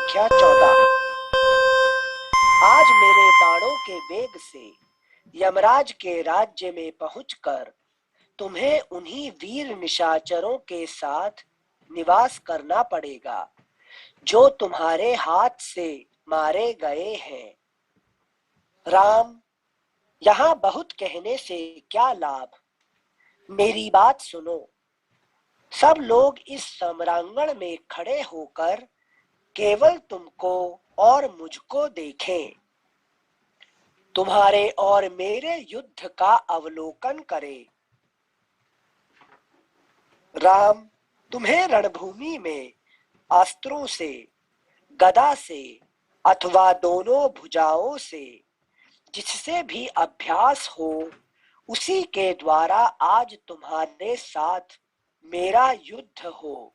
संख्या 14। आज मेरे बाणों के वेग से यमराज के राज्य में पहुंचकर तुम्हें उन्हीं वीर निशाचरों के साथ निवास करना पड़ेगा जो तुम्हारे हाथ से मारे गए हैं। राम, यहाँ बहुत कहने से क्या लाभ, मेरी बात सुनो। सब लोग इस सम्रांगण में खड़े होकर केवल तुमको और मुझको देखें, तुम्हारे और मेरे युद्ध का अवलोकन करें। राम, तुम्हें रणभूमि में अस्त्रों से, गदा से अथवा दोनों भुजाओं से जिससे भी अभ्यास हो, उसी के द्वारा आज तुम्हारे साथ मेरा युद्ध हो।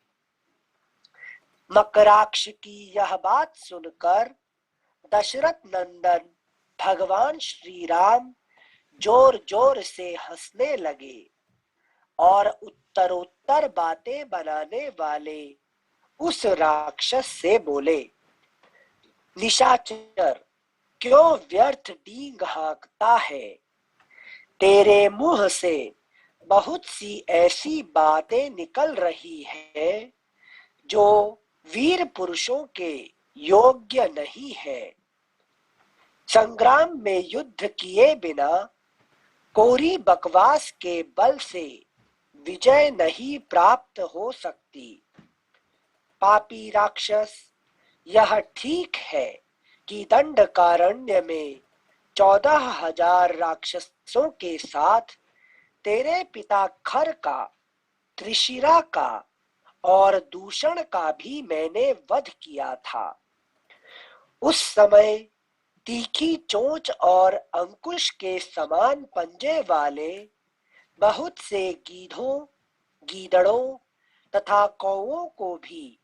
मकराक्ष की यह बात सुनकर दशरथ नंदन भगवान श्री राम जोर जोर से हंसने लगे और उत्तरोत्तर बातें बनाने वाले उस राक्षस से बोले, निशाचर, क्यों व्यर्थ डींग हाँकता है? तेरे मुंह से बहुत सी ऐसी बातें निकल रही है जो वीर पुरुषों के योग्य नहीं है। संग्राम में युद्ध किए बिना कोरी बकवास के बल से विजय नहीं प्राप्त हो सकती। पापी राक्षस, यह ठीक है कि दंडकारण्य में 14,000 राक्षसों के साथ तेरे पिता खर का, त्रिशिरा का और दूषण का भी मैंने वध किया था। उस समय तीखी चोंच और अंकुश के समान पंजे वाले बहुत से गीधों, गीदड़ों तथा कौओं को भी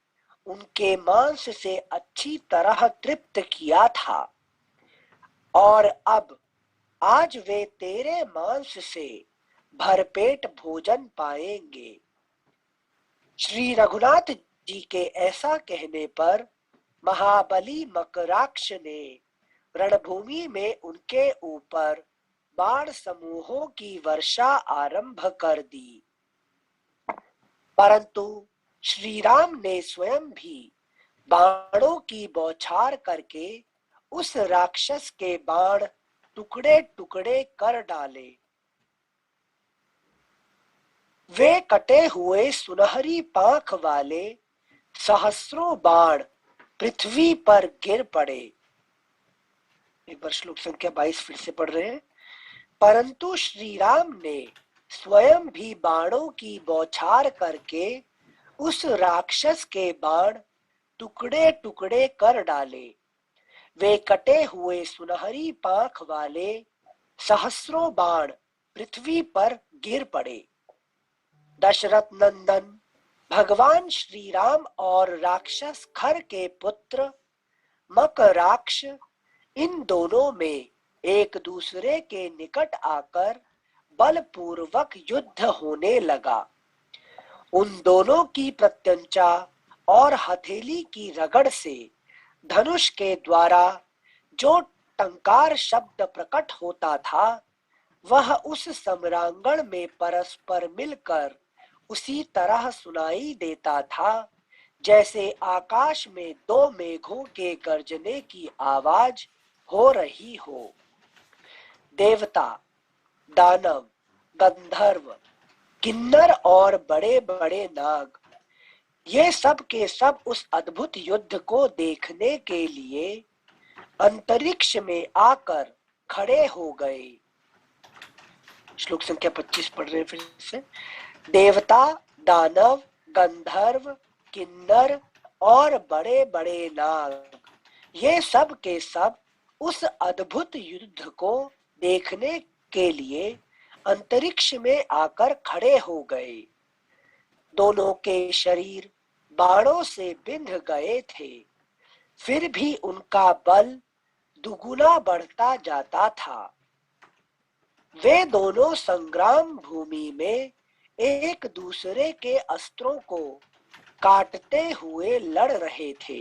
उनके मांस से अच्छी तरह तृप्त किया था, और अब आज वे तेरे मांस से भरपेट भोजन पाएंगे। श्री रघुनाथ जी के ऐसा कहने पर महाबली मकराक्ष ने रणभूमि में उनके ऊपर बाण समूहों की वर्षा आरंभ कर दी, परंतु श्री राम ने स्वयं भी बाणों की बौछार करके उस राक्षस के बाण टुकड़े टुकड़े कर डाले। वे कटे हुए सुनहरी पांख वाले सहस्रों बाण पृथ्वी पर गिर पड़े। एक बार श्लोक संख्या 22 फिर से पढ़ रहे हैं। परंतु श्री राम ने स्वयं भी बाणों की बौछार करके उस राक्षस के बाण टुकड़े टुकड़े कर डाले। वे कटे हुए सुनहरी पांख वाले सहस्रों बाण पृथ्वी पर गिर पड़े। दशरथ नंदन भगवान श्री राम और राक्षस खर के पुत्र मकराक्ष, इन दोनों में एक दूसरे के निकट आकर बलपूर्वक युद्ध होने लगा। उन दोनों की प्रत्यंचा और हथेली की रगड़ से धनुष के द्वारा जो टंकार शब्द प्रकट होता था, वह उस सम्रांगण में परस्पर मिलकर उसी तरह सुनाई देता था जैसे आकाश में दो मेघों के गरजने की आवाज हो रही हो। देवता, दानव, गंधर्व, किन्नर और बड़े बड़े नाग, ये सब के सब उस अद्भुत युद्ध को देखने के लिए अंतरिक्ष में आकर खड़े हो गए। श्लोक संख्या 25 पढ़ रहे हैं फिर से। देवता, दानव, गंधर्व, किन्नर और बड़े बड़े नाग, ये सब के सब उस अद्भुत युद्ध को देखने के लिए अंतरिक्ष में आकर खड़े हो गए। दोनों के शरीर बाणों से बिंध गए थे, फिर भी उनका बल दुगुना बढ़ता जाता था। वे दोनों संग्राम भूमि में एक दूसरे के अस्त्रों को काटते हुए लड़ रहे थे।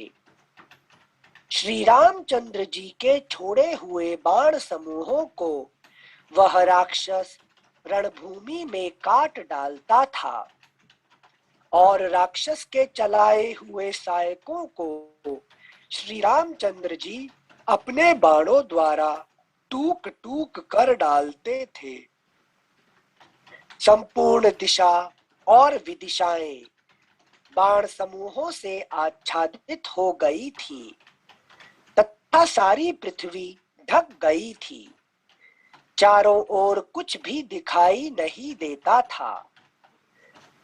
श्री रामचंद्र जी के छोड़े हुए बाण समूहों को वह राक्षस रणभूमि में काट डालता था और राक्षस के चलाए हुए सहायकों को श्री रामचंद्र जी अपने बाणों द्वारा टूक टूक कर डालते थे। संपूर्ण दिशा और विदिशाएं बाण समूहों से आच्छादित हो गई थी तथा सारी पृथ्वी ढक गई थी। चारों ओर कुछ भी दिखाई नहीं देता था।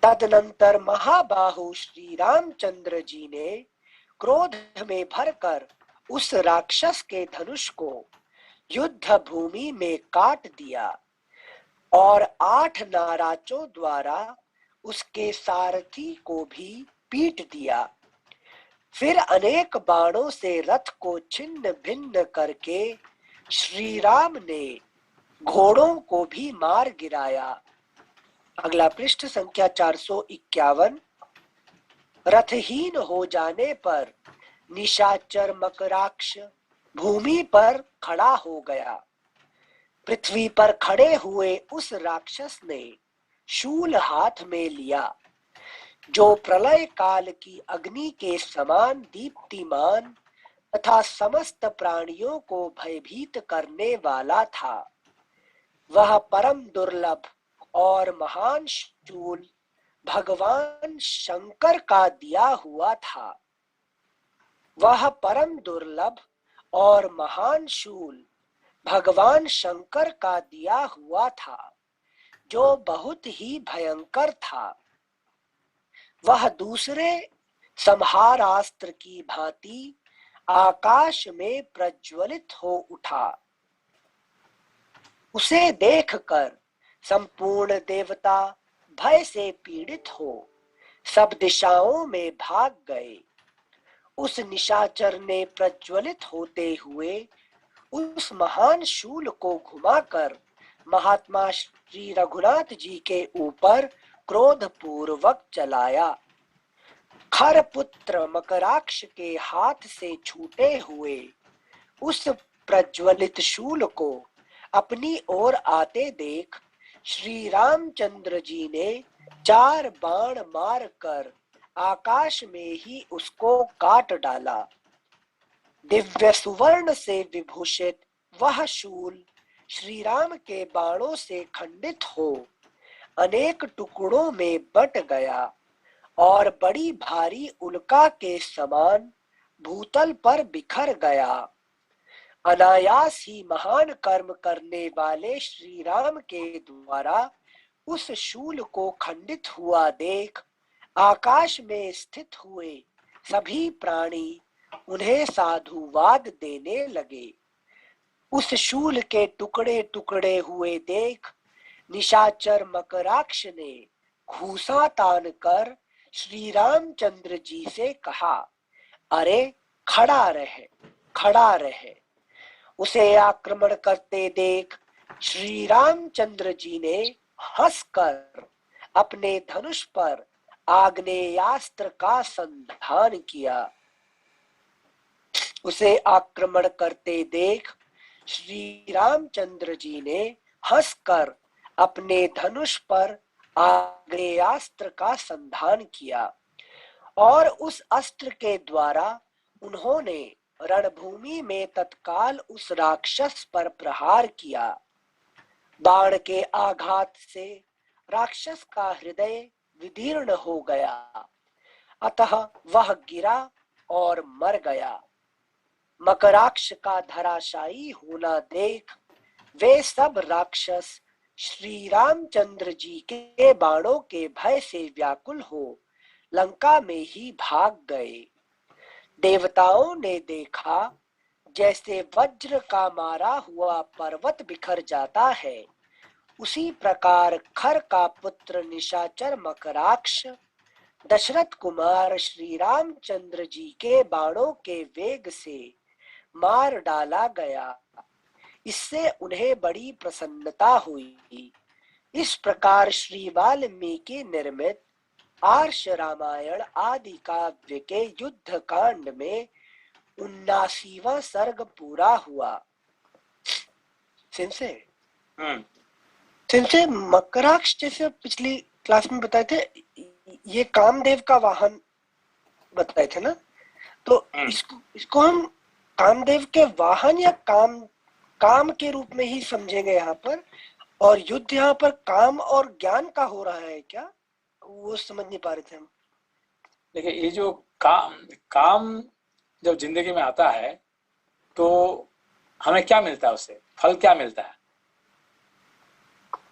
तदनंतर महाबाहु श्री रामचंद्र जी ने क्रोध में भरकर उस राक्षस के धनुष को युद्ध भूमि में काट दिया और 8 नाराजों द्वारा उसके सारथी को भी पीट दिया। फिर अनेक बाणों से रथ को छिन्न भिन्न करके श्री राम ने घोड़ों को भी मार गिराया। अगला पृष्ठ संख्या 451। रथहीन हो जाने पर निशाचर मकराक्ष भूमि पर खड़ा हो गया। पृथ्वी पर खड़े हुए उस राक्षस ने शूल हाथ में लिया जो प्रलय काल की अग्नि के समान दीप्तिमान तथा समस्त प्राणियों को भयभीत करने वाला था। वह परम दुर्लभ और महान शूल भगवान शंकर का दिया हुआ था। वह परम दुर्लभ और महान शूल भगवान शंकर का दिया हुआ था जो बहुत ही भयंकर था। वह दूसरे संहारास्त्र की भांति आकाश में प्रज्वलित हो उठा। उसे देखकर संपूर्ण देवता भय से पीड़ित हो सब दिशाओं में भाग गए। उस निशाचर ने प्रज्वलित होते हुए उस महान शूल को घुमाकर महात्मा श्री रघुनाथ जी के ऊपर क्रोध पूर्वक चलाया। खरपुत्र मकराक्ष के हाथ से छूटे हुए उस प्रज्वलित शूल को अपनी ओर आते देख श्री रामचंद्र जी ने 4 बाण मारकर आकाश में ही उसको काट डाला। दिव्य सुवर्ण से विभूषित वह शूल श्री राम के बाणों से खंडित हो अनेक टुकड़ों में बट गया और बड़ी भारी उल्का के समान भूतल पर बिखर गया। अनायास ही महान कर्म करने वाले श्री राम के द्वारा उस शूल को खंडित हुआ देख आकाश में स्थित हुए सभी प्राणी उन्हें साधुवाद देने लगे। उस शूल के टुकड़े टुकड़े हुए देख निशाचर मकराक्ष ने घूसा तान कर श्री रामचंद्र जी से कहा, अरे खड़ा रहे, खड़ा रहे। उसे आक्रमण करते देख श्री रामचंद्र जी ने हंसकर अपने धनुष पर आग्नेयास्त्र का संधान किया। उसे आक्रमण करते देख श्री रामचंद्र जी ने हंसकर अपने धनुष पर आग्नेयास्त्र का संधान किया और उस अस्त्र के द्वारा उन्होंने रणभूमि में तत्काल उस राक्षस पर प्रहार किया। बाण के आघात से राक्षस का हृदय विदीर्ण हो गया, अतः वह गिरा और मर गया। मकराक्ष का धराशायी होना देख वे सब राक्षस श्री रामचंद्र जी के बाणों के भय से व्याकुल हो लंका में ही भाग गए। देवताओं ने देखा जैसे वज्र का मारा हुआ पर्वत बिखर जाता है, उसी प्रकार खर का पुत्र निशाचर मकराक्ष दशरथ कुमार श्री रामचंद्र जी के बाणों के वेग से मार डाला गया। इससे उन्हें बड़ी प्रसन्नता हुई। इस प्रकार श्री वाल्मीकि निर्मित आर्ष रामायण आदि काव्य के युद्ध कांड में 79वां सर्ग पूरा हुआ। सिंसे सिंसे मकराक्ष, जैसे पिछली क्लास में बताए थे, ये कामदेव का वाहन बताए थे ना, तो इसको हम कामदेव के वाहन या काम के रूप में ही समझेंगे यहाँ पर। और युद्ध यहाँ पर काम और ज्ञान का हो रहा है क्या, वो समझ नहीं पा रहे थे हम। देखिए, ये जो काम जब जिंदगी में आता है तो हमें क्या मिलता है, उससे फल क्या मिलता है?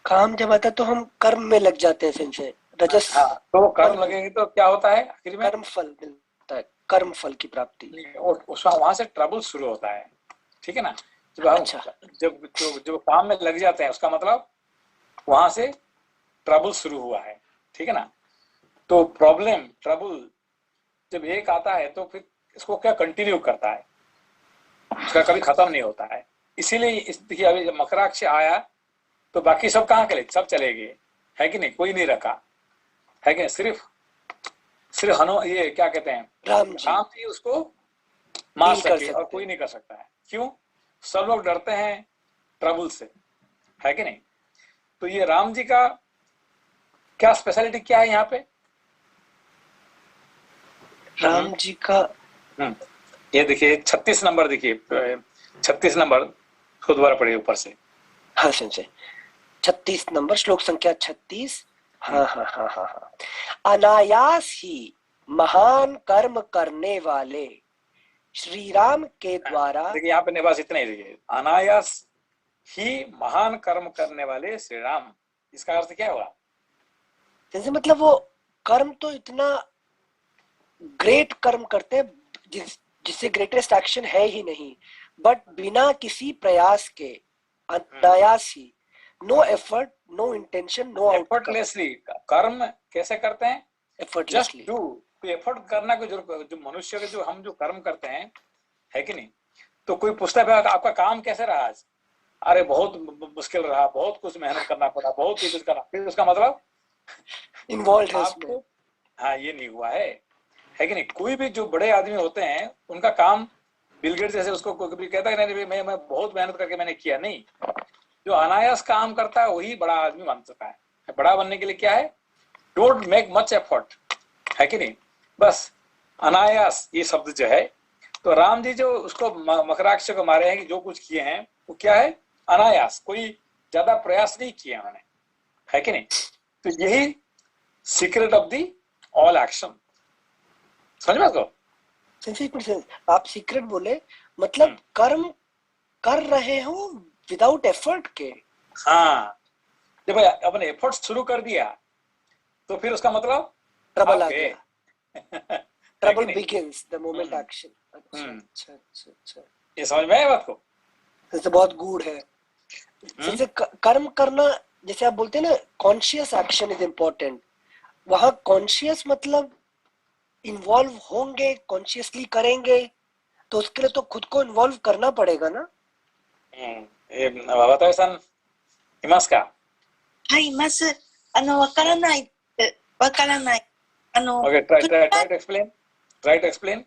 काम जब आता है तो हम कर्म में लग जाते हैं सिंसे, रजस। हाँ, तो कर्म लगेंगे तो क्या होता है आखिर में? कर्म फल मिलता है, कर्म फल की प्राप्ति। उसका वहां से ट्रबल शुरू होता है, ठीक है ना। जब हम अच्छा। जब काम में लग जाते हैं, उसका मतलब वहां से ट्रबल शुरू हुआ है, ठीक है ना। तो प्रॉब्लम, ट्रबल जब एक आता है तो फिर इसको क्या कंटिन्यू करता है, उसका कभी खत्म नहीं होता है। इसीलिए देखिए, अभी जब मकराक्ष आया तो बाकी सब कहाँ गए? सब चले गए, है कि नहीं? कोई नहीं रखा, है कि नहीं? सिर्फ ये क्या कहते हैं, राम जी उसको मार डील कर सके, और सकते कोई हैं। नहीं कर सकता है। क्यों? सब लोग डरते हैं ट्रबल से, है कि नहीं। तो ये राम जी का क्या स्पेशलिटी क्या है यहाँ पे? राम जी का ये देखिए 36 नंबर, देखिए 36 नंबर खुद दोबारा पढ़िए ऊपर से। हाँ संजय, 36 नंबर, श्लोक संख्या 36। हाँ हाँ हाँ हाँ हाँ। अनायास ही महान कर्म करने वाले श्री राम के द्वारा। देखिए यहाँ पे निवास इतना ही, देखिए अनायास ही महान कर्म करने वाले श्री राम, इसका अर्थ क्या हुआ? जैसे मतलब वो कर्म तो इतना ग्रेट कर्म करते हैं जिससे ग्रेटेस्ट एक्शन है ही नहीं, बट बिना किसी प्रयास के, अनायास ही, no effort, no intention, no outcome. Effortlessly कर्म कैसे करते हैं? Just effortlessly. डू। कोई एफर्ट करना, कोई जो मनुष्य के जो हम जो कर्म करते हैं, है कि नहीं। तो कोई पूछता है आपका काम कैसे रहा आज? अरे बहुत मुश्किल रहा, बहुत कुछ मेहनत करना पड़ा, बहुत कुछ करना। फिर उसका मतलब इन्वॉल्व है उसमें। आपको, हाँ, ये नहीं हुआ है कि नहीं। कोई भी जो बड़े आदमी होते हैं उनका काम, बिल गेट्स जैसे, उसको कोई भी कहता है नहीं मैं बहुत मेहनत करके मैंने किया, नहीं। जो अनायास काम करता है वही बड़ा आदमी बन सकता है। बड़ा बनने के लिए क्या है? डोंट मेक मच एफर्ट, है कि नहीं। बस अनायास ये शब्द जो है, तो राम जी जो उसको मकराक्ष को मारे हैं, कि जो कुछ किए हैं वो क्या है? अनायास, कोई ज्यादा प्रयास नहीं किए उन्होंने, है कि नहीं। तो यही secret of the all action, समझ में आपको? आप सीक्रेट बोले, मतलब कर्म कर रहे हो विदाउट एफर्ट के। हाँ, जब अपने एफर्ट शुरू कर दिया तो फिर उसका मतलब ट्रबल आप आ गए। गया। Trouble begins the moment action. अच्छा अच्छा अच्छा अच्छा, ये समझ में आया बात को? जैसे बहुत गूढ़ है। जैसे कर्म करना, जैसे आप बोलते हैं ना, कॉन्शियस एक्शन इज इम्पोर्टेंट। वहां कॉन्शियस मतलब इन्वॉल्व होंगे, कॉन्शियसली करेंगे, तो उसके लिए तो खुद को इन्वॉल्व करना पड़ेगा ना। 渡さんいますか？はい、います。わからない、わからない。Okay, try to explain. Try to explain.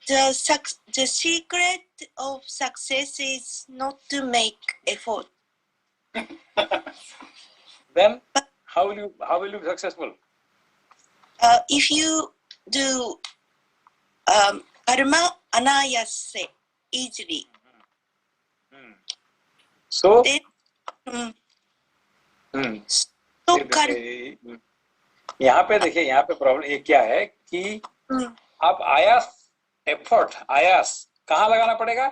The secret of success is not to make effort. Then how will you be successful? If you do karma anayase easily, So then तो यहाँ पे देखिए, यहाँ पे problem ये क्या है कि आप आयास, एफर्ट, आयास कहाँ लगाना पड़ेगा,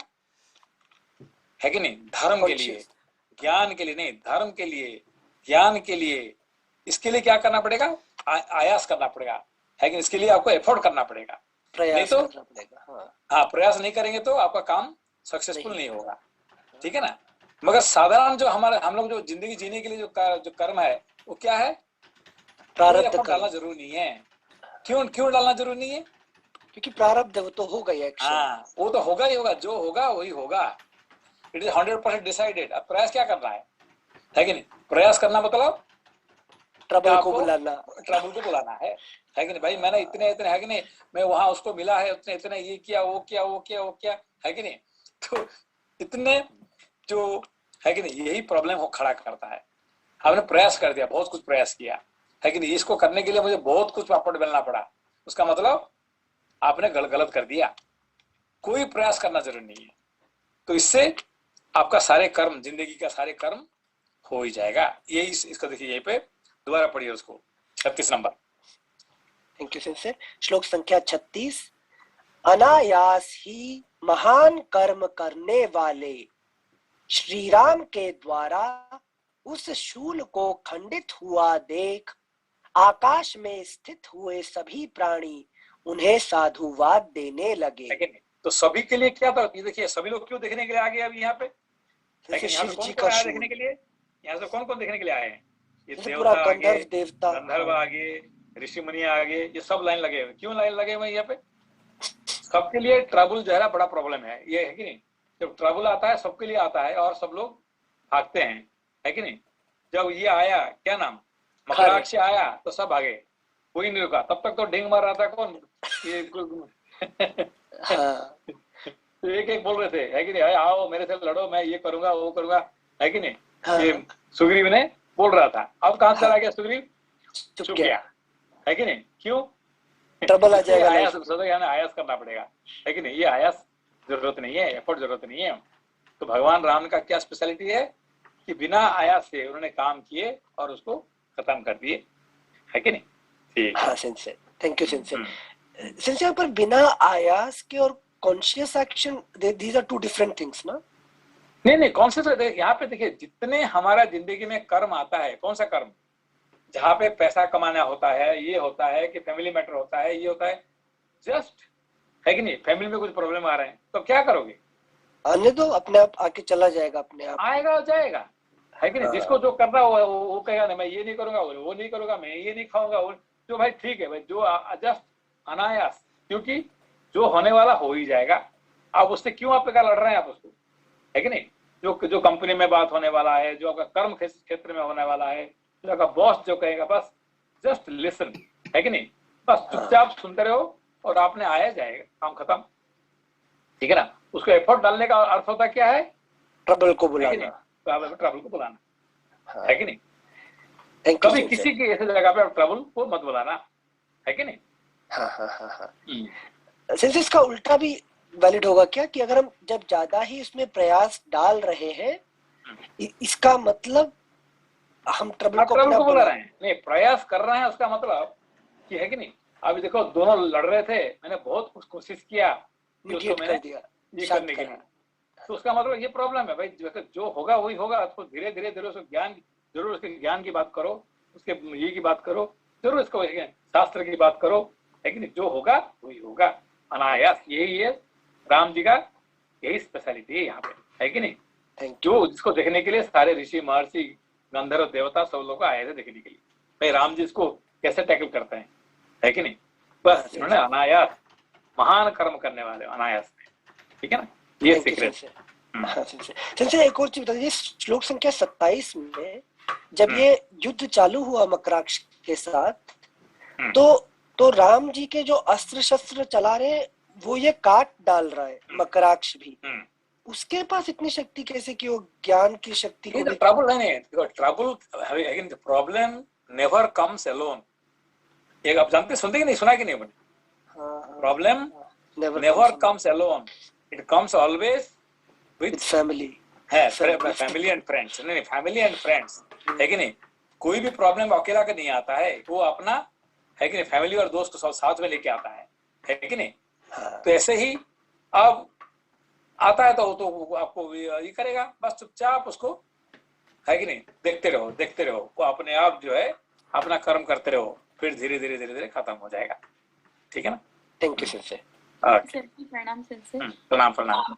है कि नहीं? धर्म के लिए, ज्ञान के लिए नहीं, धर्म के लिए, ज्ञान के लिए। इसके लिए क्या करना पड़ेगा? आयास करना पड़ेगा, है कि इसके लिए आपको एफर्ट करना पड़ेगा। प्रयास नहीं तो करना पड़ेगा। हाँ, प्रयास नहीं करेंगे तो आपका काम सक्सेसफुल नहीं होगा, ठीक है ना। मगर साधारण जो हम लोग जो जिंदगी जीने के लिए जो कर्म है, वो क्या है? कोई एफर्ट डालना जरूरी नहीं है। क्यों डालना जरूरी नहीं है? क्योंकि प्रारब्ध है, वो तो होगा ही एक्शन। हाँ, वो तो होगा ही होगा, जो होगा वही होगा। It is 100% decided. अब प्रयास क्या करना है कि नहीं? प्रयास करना मतलब ट्रबल को आपको बुलाना। ट्रबल को बुलाना है कि नहीं भाई, मैंने इतने इतने है कि नहीं, मैं वहां उसको मिला है, उतने इतने ये किया वो किया वो किया वो किया, है कि नहीं। तो इतने जो है कि नहीं, यही प्रॉब्लम हो खड़ा करता है। आपने प्रयास कर दिया, बहुत कुछ प्रयास किया, है कि नहीं, इसको करने के लिए मुझे बहुत कुछ पापड़ बेलना पड़ा, उसका मतलब आपने गलत कर दिया। कोई प्रयास करना जरूरी नहीं है। तो इससे आपका सारे कर्म, जिंदगी का सारे कर्म हो ही जाएगा। यही इसका देखिए, यहीं पे दोबारा पढ़िए उसको, 36 नंबर। Thank you sensei. श्लोक संख्या 36। अनायास ही महान कर्म करने वाले श्री राम के द्वारा उस शूल को खंडित हुआ देख आकाश में स्थित हुए सभी प्राणी उन्हें साधुवाद देने लगे। तो सभी के लिए क्या था, ये देखिए सभी लोग क्यों देखने के लिए आ गए अभी यहाँ पे, जैसे यहाँ शिव से कौन जी कौन का आया शूल, देखने के लिए, यहाँ से कौन कौन देखने के लिए आए हैं, ये जैसे पूरा देवता आगे, गंधर्व देवता, गंधर्व आगे, ऋषि मुनि आगे, ये सब लाइन लगे हुए। क्यों लाइन लगे हुए यहाँ पे, सबके लिए ट्रबल जो है ना बड़ा प्रॉब्लम है, ये है कि नहीं। जब ट्रबल आता है सबके लिए आता है और सब लोग भागते हैं, है कि नहीं। जब ये आया, क्या नाम, मकराक्ष आया, तो सब भागे, कोई नहीं रुका। तब तक तो ढींग मार रहा था कौन, ये हाँ। तो एक एक बोल रहे थे, है कि नहीं, आओ मेरे से लड़ो, मैं ये करूंगा वो करूंगा, है कि नहीं। हाँ। ये सुग्रीव ने बोल रहा था, अब कहां चला हाँ। गया सुग्रीव, चुप चुप गया, गया, है कि नहीं। क्यों, ट्रबल आ जाएगा आयास, लाइफ में। आयास करना पड़ेगा, है कि नहीं। ये आयास जरूरत नहीं है, एफर्ट जरूरत नहीं है। तो भगवान राम का क्या स्पेशलिटी है कि बिना आयास से उन्होंने काम किए और उसको खत्म कर दिए, है कि नहीं। ठीक है। हाँ sensei, thank you sensei. Sensei यहाँ पर बिना आयास के और conscious action, these are two different things ना। नहीं कॉन्शियस, यहाँ पे देखिए, जितने हमारा जिंदगी में कर्म आता है, कौन सा कर्म, जहाँ पे पैसा कमाना होता है, ये होता है कि फैमिली मैटर होता है, ये होता है, जस्ट, है कि नहीं। फैमिली में कुछ प्रॉब्लम आ रहे हैं तो क्या करोगे, आने दो, अपने आप आके चला जाएगा, अपने आप आएगा और जाएगा, है कि नहीं। जिसको जो करना हो वो कहेगा ना, मैं ये नहीं करूंगा, वो नहीं करूंगा, मैं ये नहीं खाऊंगा, वो जो भाई ठीक है भाई, जो जस्ट अनायास, क्योंकि जो होने वाला हो ही जाएगा। आप उससे क्यों आप लड़ रहे हैं, आप उसको, है कि नहीं। जो कंपनी में बात होने वाला है, जो आपका कर्म क्षेत्र में होने वाला है, जो आपका बॉस जो कहेगा, बस जस्ट लिसन, है कि नहीं। बस चुपचाप सुनते रहो और आपने आया जाएगा, काम खत्म, ठीक है ना। उसको एफर्ट डालने का अर्थ होता क्या है, ट्रबल को बुलाना, ट्रबल को बुलाना, है कि नहीं। थैंक यू कभी सेंसे। किसी की ऐसी जगह पे ट्रबल को मत बुलाना, है कि नहीं। हाँ हाँ हाँ हाँ। सेंसे इसका उल्टा भी वैलिड होगा क्या, कि अगर हम जब ज्यादा ही इसमें प्रयास डाल रहे हैं, इसका मतलब हम ट्रबल को अपना बुला रहे हैं, नहीं प्रयास कर रहे हैं, उसका मतलब कि, है कि नहीं। अभी देखो दोनों लड़ रहे थे, मैंने बहुत कुछ कोशिश किया कि उसको मैंने ये करने के लिए, तो उसका मतलब ये प्रॉब्लम है भाई, जो होगा वही होगा। उसको धीरे धीरे धीरे उसको ज्ञान, जरूर उसके ज्ञान की बात करो, उसके ये की बात करो, जरूर इसको शास्त्र की बात करो, है कि नहीं। जो होगा वही होगा, अनायास। यही है राम जी का, यही स्पेशलिटी है यहाँ पे, है कि नहीं। जो जिसको देखने के लिए सारे ऋषि महर्षि गंधर्व देवता सब लोग आए थे देखने के लिए, भाई राम जी इसको कैसे टैकल करते हैं, है कि नहीं। बस इन्होंने अनायास महान कर्म करने वाले, अनायास, ठीक है ना, ये सीक्रेट। सेंसे एक और चीज बता दीजिए, श्लोक संख्या 27 में जब ये युद्ध चालू हुआ मकराक्ष के साथ, तो राम जी के जो अस्त्र शस्त्र चला रहे वो ये काट डाल रहा है मकराक्ष भी, उसके पास इतनी शक्ति कैसे कि वो ज्ञान की शक्ति को भी। ट्रबल नहीं, trouble, again the problem never comes alone. एक आप जानते सुनते कि नहीं, सुना कि नहीं बने, problem never comes alone, it comes always with family, है फैमिली एंड फ्रेंड्स। नहीं फैमिली एंड फ्रेंड्स, है कि नहीं। कोई भी प्रॉब्लम अकेला का नहीं आता है, वो अपना, है कि नहीं, फैमिली और दोस्त को साथ में लेके आता है कि नहीं। तो ऐसे ही अब आता है तो आपको ये करेगा, बस चुपचाप उसको, है कि नहीं, देखते रहो, वो अपने आप जो है अपना कर्म करते रहो, फिर धीरे धीरे धीरे धीरे खत्म हो जाएगा, ठीक है ना। Thank you sensei. प्रणाम सेंसे। प्रणाम।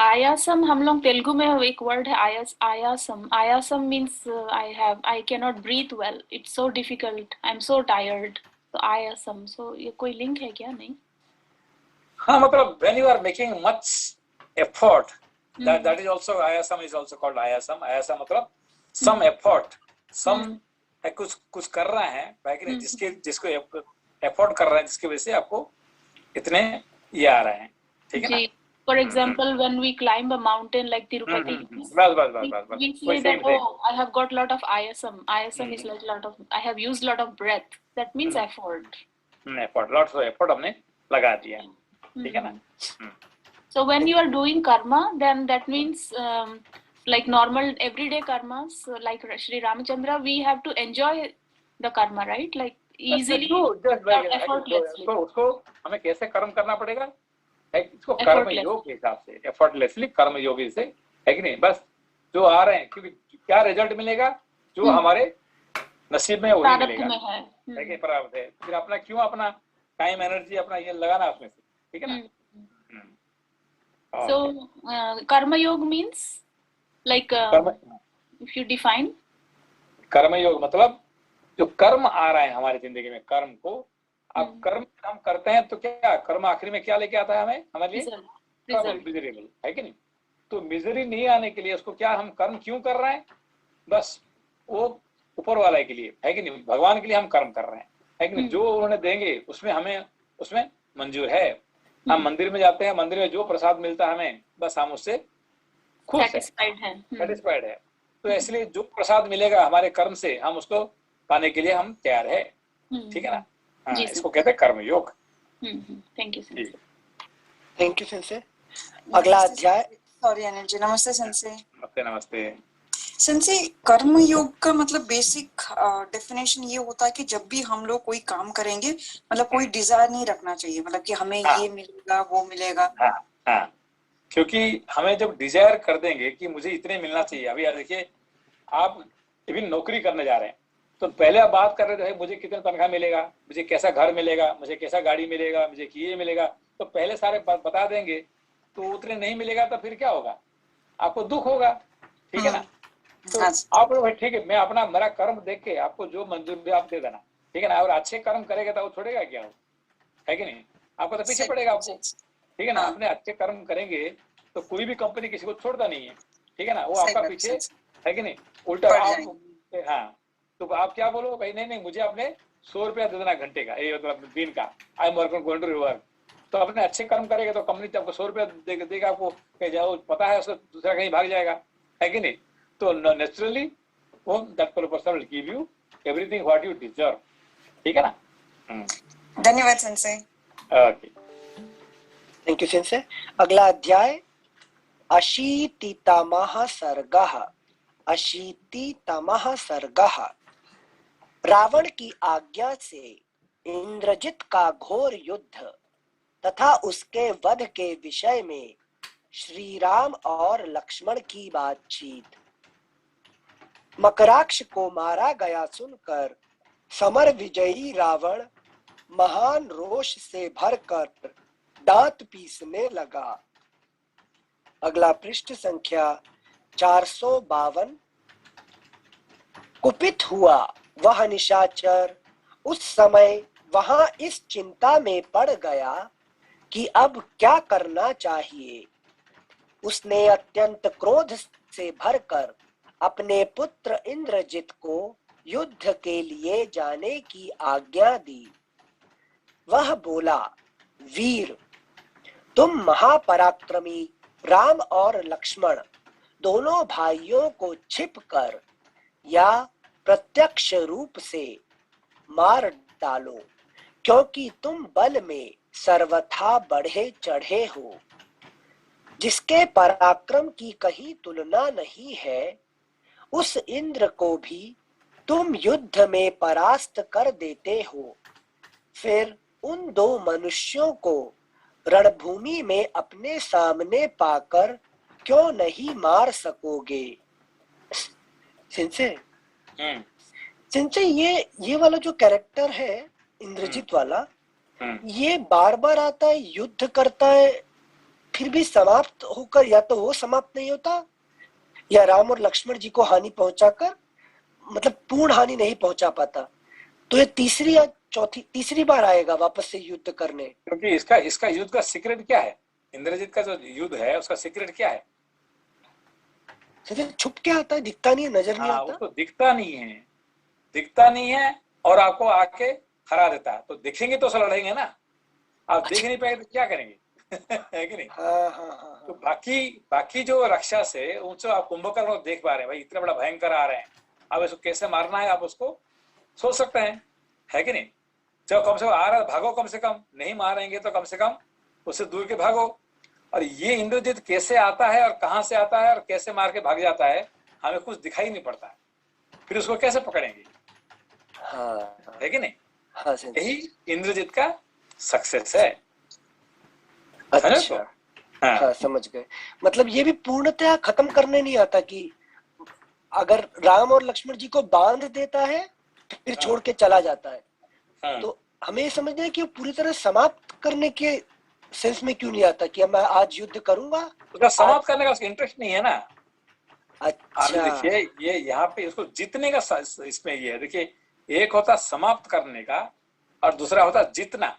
आयासम, हम लोग तेलुगु में एक वर्ड है आयासम। आयासम means I can not breathe well, it's so difficult, I am so tired, तो आयासम। सो ये कोई लिंक है क्या? नहीं। हाँ, मतलब when you are making much effort, that is also ayasam, is also called ayasam. Ayasam मतलब some effort, some, कुछ कुछ कर रहे हैं है कि नहीं, हम्म, जिसको एफोर्ड कर रहे हैं, जिसकी वजह से आपको इतने ये आ रहे हैं, ठीक है ना। जी, for example, when we climb a mountain like Tirupati, बस बस बस बस बस we वही say same that, same. oh, I have got lot of ISM. ISM is like lot of, I have used lot of breath. That means effort. Effort, lots of effort हमने लगा दिया, ठीक है ना। Mhm. So when you are doing karma, then that means like normal everyday karmas, like Shri Ramachandra, we have to enjoy the karma, right? Like easily, without effortlessly. तो उसको हमें कैसे कर्म करना पड़ेगा, है इसको कर्म Effortless. योग के हिसाब से, एफर्टलेसली कर्म योग से, है कि नहीं। बस जो आ रहे हैं, क्योंकि क्या रिजल्ट मिलेगा, जो हमारे नसीब में वही प्रारब्ध मिलेगा, में है। है कि प्रारब्ध है। फिर अपना क्यों अपना टाइम एनर्जी अपना ये लगाना उसमें से, ठीक है ना। So karma yoga means like if you define कर्म योग मतलब जो कर्म आ रहा है हमारी जिंदगी में, कर्म को अब कर्म हम करते हैं तो क्या कर्म आखिरी में क्या लेके आता है हमें, हमारे लिए मिजरेबल, है कि नहीं। तो मिजरी नहीं आने के लिए उसको क्या हम कर्म क्यों कर रहे हैं, बस वो ऊपर वाले के लिए, है कि नहीं, भगवान के लिए हम कर्म कर रहे हैं, है कि नहीं। जो उन्होंने देंगे उसमें हमें उसमें मंजूर है। हम मंदिर में जाते हैं, मंदिर में जो प्रसाद मिलता है हमें, बस हम उससे खुश है, सेटिस्फाइड है। तो इसलिए जो प्रसाद मिलेगा हमारे कर्म से, हम उसको पाने के लिए हम तैयार है, ठीक है ना। हाँ, इसको कहते हैं karma yoga. Thank you sensei. Thank you sensei. अगला अध्याय। सॉरी अनिल जी, नमस्ते सेंसे। नमस्ते नमस्ते। सेंसे, कर्म योग का मतलब बेसिक डेफिनेशन ये होता है कि जब भी हम लोग कोई काम करेंगे, मतलब कोई डिजायर नहीं रखना चाहिए, मतलब कि हमें ये मिलेगा वो मिलेगा। हाँ, क्योंकि हमें जब डिजायर कर देंगे कि मुझे इतने मिलना चाहिए, अभी यार देखिए, आप इवन नौकरी करने जा रहे हैं तो पहले आप बात कर रहे थे मुझे कितना तनख्वाह मिलेगा, मुझे कैसा घर मिलेगा, मुझे कैसा गाड़ी मिलेगा, मुझे ये मिलेगा, तो पहले सारे बता देंगे, तो उतने नहीं मिलेगा तो फिर क्या होगा, आपको दुख होगा, ठीक है ना। तो आप भाई ठीक है, मैं अपना मेरा कर्म देख के आपको जो मंजूर आप दे देना, ठीक है ना। और अच्छे कर्म करेगा तो वो छोड़ेगा क्या, है कि नहीं, आपको तो पीछे पड़ेगा आपको, ठीक है ना। अपने अच्छे कर्म करेंगे तो कोई भी कंपनी किसी को छोड़ता नहीं है, ठीक है ना, वो आपका पीछे, है कि नहीं। उल्टा आप, हाँ, तो आप क्या बोलो भाई, नहीं नहीं मुझे अपने 100 रुपया दे देना घंटे का, ये मतलब दिन का, I am working going to work. तो अपने अच्छे कर्म करेगा तो कंपनी आपको 100 रुपया देगा आपको, जाओ पता है उसको दूसरा कहीं भाग जाएगा, है कि नहीं। तो नेचुरली वो that person will give you everything what you deserve, ठीक है ना। धन्यवाद sensei. Okay, thank you sensei. अगला अध्याय अशीतितमः सर्गः। अशीतितमः सर्गः। रावण की आज्ञा से इंद्रजित का घोर युद्ध तथा उसके वध के विषय में श्री राम और लक्ष्मण की बातचीत। मकराक्ष को मारा गया सुनकर समर विजयी रावण महान रोष से भरकर दांत पीसने लगा। अगला पृष्ठ संख्या 452। कुपित हुआ वह निशाचर उस समय वहां इस चिंता में पड़ गया कि अब क्या करना चाहिए। उसने अत्यंत क्रोध से भरकर अपने पुत्र इंद्रजित को युद्ध के लिए जाने की आज्ञा दी। वह बोला, वीर, तुम महापराक्रमी राम और लक्ष्मण दोनों भाइयों को छिपकर या प्रत्यक्ष रूप से मार डालो, क्योंकि तुम बल में सर्वथा बढ़े चढ़े हो। जिसके पराक्रम की कहीं तुलना नहीं है, उस इंद्र को भी तुम युद्ध में परास्त कर देते हो। फिर उन दो मनुष्यों को रणभूमि में अपने सामने पाकर क्यों नहीं मार सकोगे। सिंसे सिंसे ये वाला जो कैरेक्टर है इंद्रजीत वाला, ये बार बार आता है, युद्ध करता है, फिर भी समाप्त होकर या तो वो समाप्त नहीं होता या राम और लक्ष्मण जी को हानि पहुंचाकर मतलब पूर्ण हानि नहीं पहुंचा पाता। तो ये तीसरी या तीसरी बार आएगा वापस से युद्ध करने। क्योंकि इसका युद्ध का सीक्रेट क्या है, इंद्रजीत का जो युद्ध है उसका सीक्रेट क्या है, छुप के आता है, दिखता नहीं है, नजर नहीं आता। उसको दिखता नहीं है, दिखता नहीं है और आपको आके हरा देता है, तो दिखेंगे तो लड़ेंगे ना, आप देख नहीं पाएंगे तो क्या करेंगे? है कि नहीं? हाँ हाँ हाँ तो हाँ। बाकी जो रक्षा से उनसे आप कुंभकर्ण को देख पा रहे हैं, भाई इतना बड़ा भयंकर आ रहे हैं, अब इसको कैसे मारना है आप उसको सोच सकते हैं, है कि नहीं? जब कम से कम आ रहा है भागो, कम से कम नहीं मारेंगे तो कम से कम उससे दूर के भागो। और ये इंद्रजित कैसे आता है और कहाँ से आता है और कैसे मार के भाग जाता है, हमें कुछ दिखाई नहीं पड़ता है, फिर उसको कैसे पकड़ेंगे? हाँ है कि नहीं? हाँ सेंसे। यही इंद्रजित का सक्सेस है। समझ अच्छा, तो? हाँ हाँ समझ गए। मतलब ये भी पूर्णतः खत्म करने नहीं आता कि अगर राम और लक्ष्मण जी को बांध देता है फिर छोड़ के चला जाता है, हाँ। तो हमें ये समझना है कि वो पूरी तरह समाप्त करने के सेंस में क्यों नहीं आता कि अब मैं आज युद्ध करूंगा। उसका आज, समाप्त करने का उसका इंटरेस्ट नहीं है ना। आप अच्छा देखिए, ये यहाँ पे इसको जीतने का इसमें ये है, देखिए एक होता समाप्त करने का और दूसरा होता जीतना।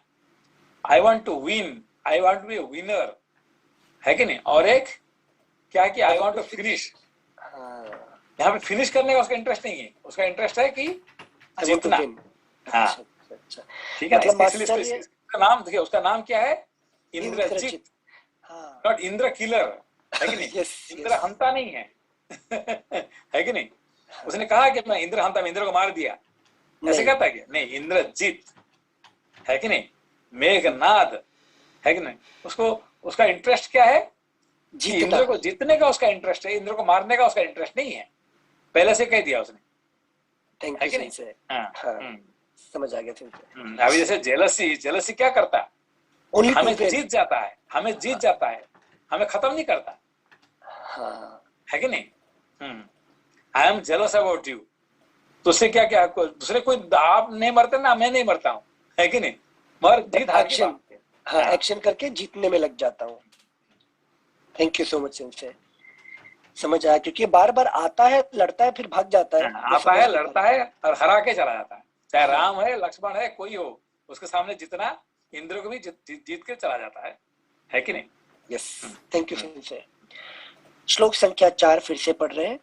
I want to win, I want to be winner, है कि नहीं? और एक क्या कि आई वॉन्ट टू फिनिश। हाँ, यहाँ पे फिनिश करने का उसका इंटरेस्ट नहीं है, उसका इंटरेस्ट है कि आई वांट टू जीतना। विन। हाँ अच्छा अच्छा अच्छा। ठीक है ना, मतलब इसलिए मास्टर ये उसका नाम देखिए, उसका नाम क्या है? इंद्रजीत, इंद्रजित। हाँ नॉट इंद्र किलर, है कि नहीं? Yes Indra yes. हंता नहीं है। है कि नहीं? उसने कहा कि मैं इंद्र हंता, मैं इंद्र को मार दिया, ऐसे नहीं कहता है क्या? नहीं, इंद्रजीत, है कि नहीं? मेघनाद, है कि नहीं? उसको उसका इंटरेस्ट क्या है कि जीतना। इंद्र को जीतने का उसका इंटरेस्ट है, इंद्र को मारने का उसका इंटरेस्ट नहीं है, पहले से कह दिया उसने, थैंक है यू कि नहीं? सेंसे। हाँ। हाँ समझ आ गया सेंसे। अभी जैसे जेलसी, जेलसी क्या करता है? ओनली टू हमें विन। जीत जाता है, हमें जीत जाता है, हमें खत्म नहीं करता, हाँ है कि नहीं? I am jealous about you, तो उससे क्या क्या दूसरे कोई आप नहीं मरते ना, मैं नहीं मरता हूँ, है कि नहीं? मगर जीत हार की एक्शन। बात है। हाँ हाँ, एक्शन करके जीतने में लग जाता हूँ। Thank you so much sensei. समझ आया, क्योंकि बार बार आता है लड़ता है फिर भाग जाता है, मैं आता समझ है, नहीं पा लड़ता है और हरा के चला जाता है, चाहे रहा। हाँ राम है, लक्ष्मण है, कोई हो, उसके सामने जितना इंद्र को भी जीत के चला जाता है कि नहीं? यस। Thank you sensei. श्लोक संख्या 4 फिर से पढ़ रहे हैं।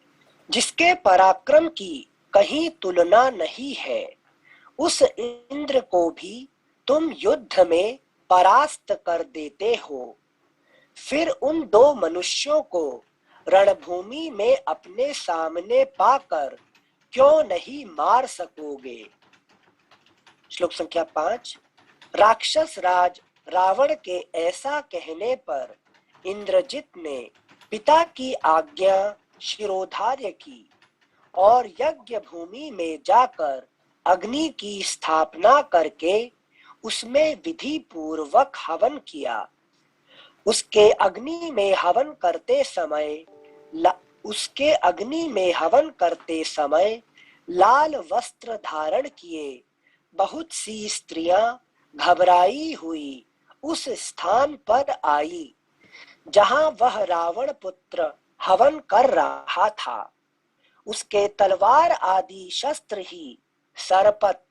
जिसके पराक्रम की कहीं तुलना नहीं है, उस इंद्र को भी तुम युद्ध में परास्त कर देते हो, फिर उन दो मनुष्यों को रणभूमि में अपने सामने पाकर क्यों नहीं मार सकोगे। श्लोक संख्या 5। राक्षस राज रावण के ऐसा कहने पर इंद्रजित ने पिता की आज्ञा शिरोधार्य की और यज्ञ भूमि में जाकर अग्नि की स्थापना करके उसमें विधि पूर्वक हवन किया। उसके अग्नि में हवन करते समय उसके अग्नि में हवन करते समय लाल वस्त्र धारण किए बहुत सी स्त्रियां घबराई हुई उस स्थान पर आई जहां वह रावण पुत्र हवन कर रहा था। उसके तलवार आदि शस्त्र ही सरपत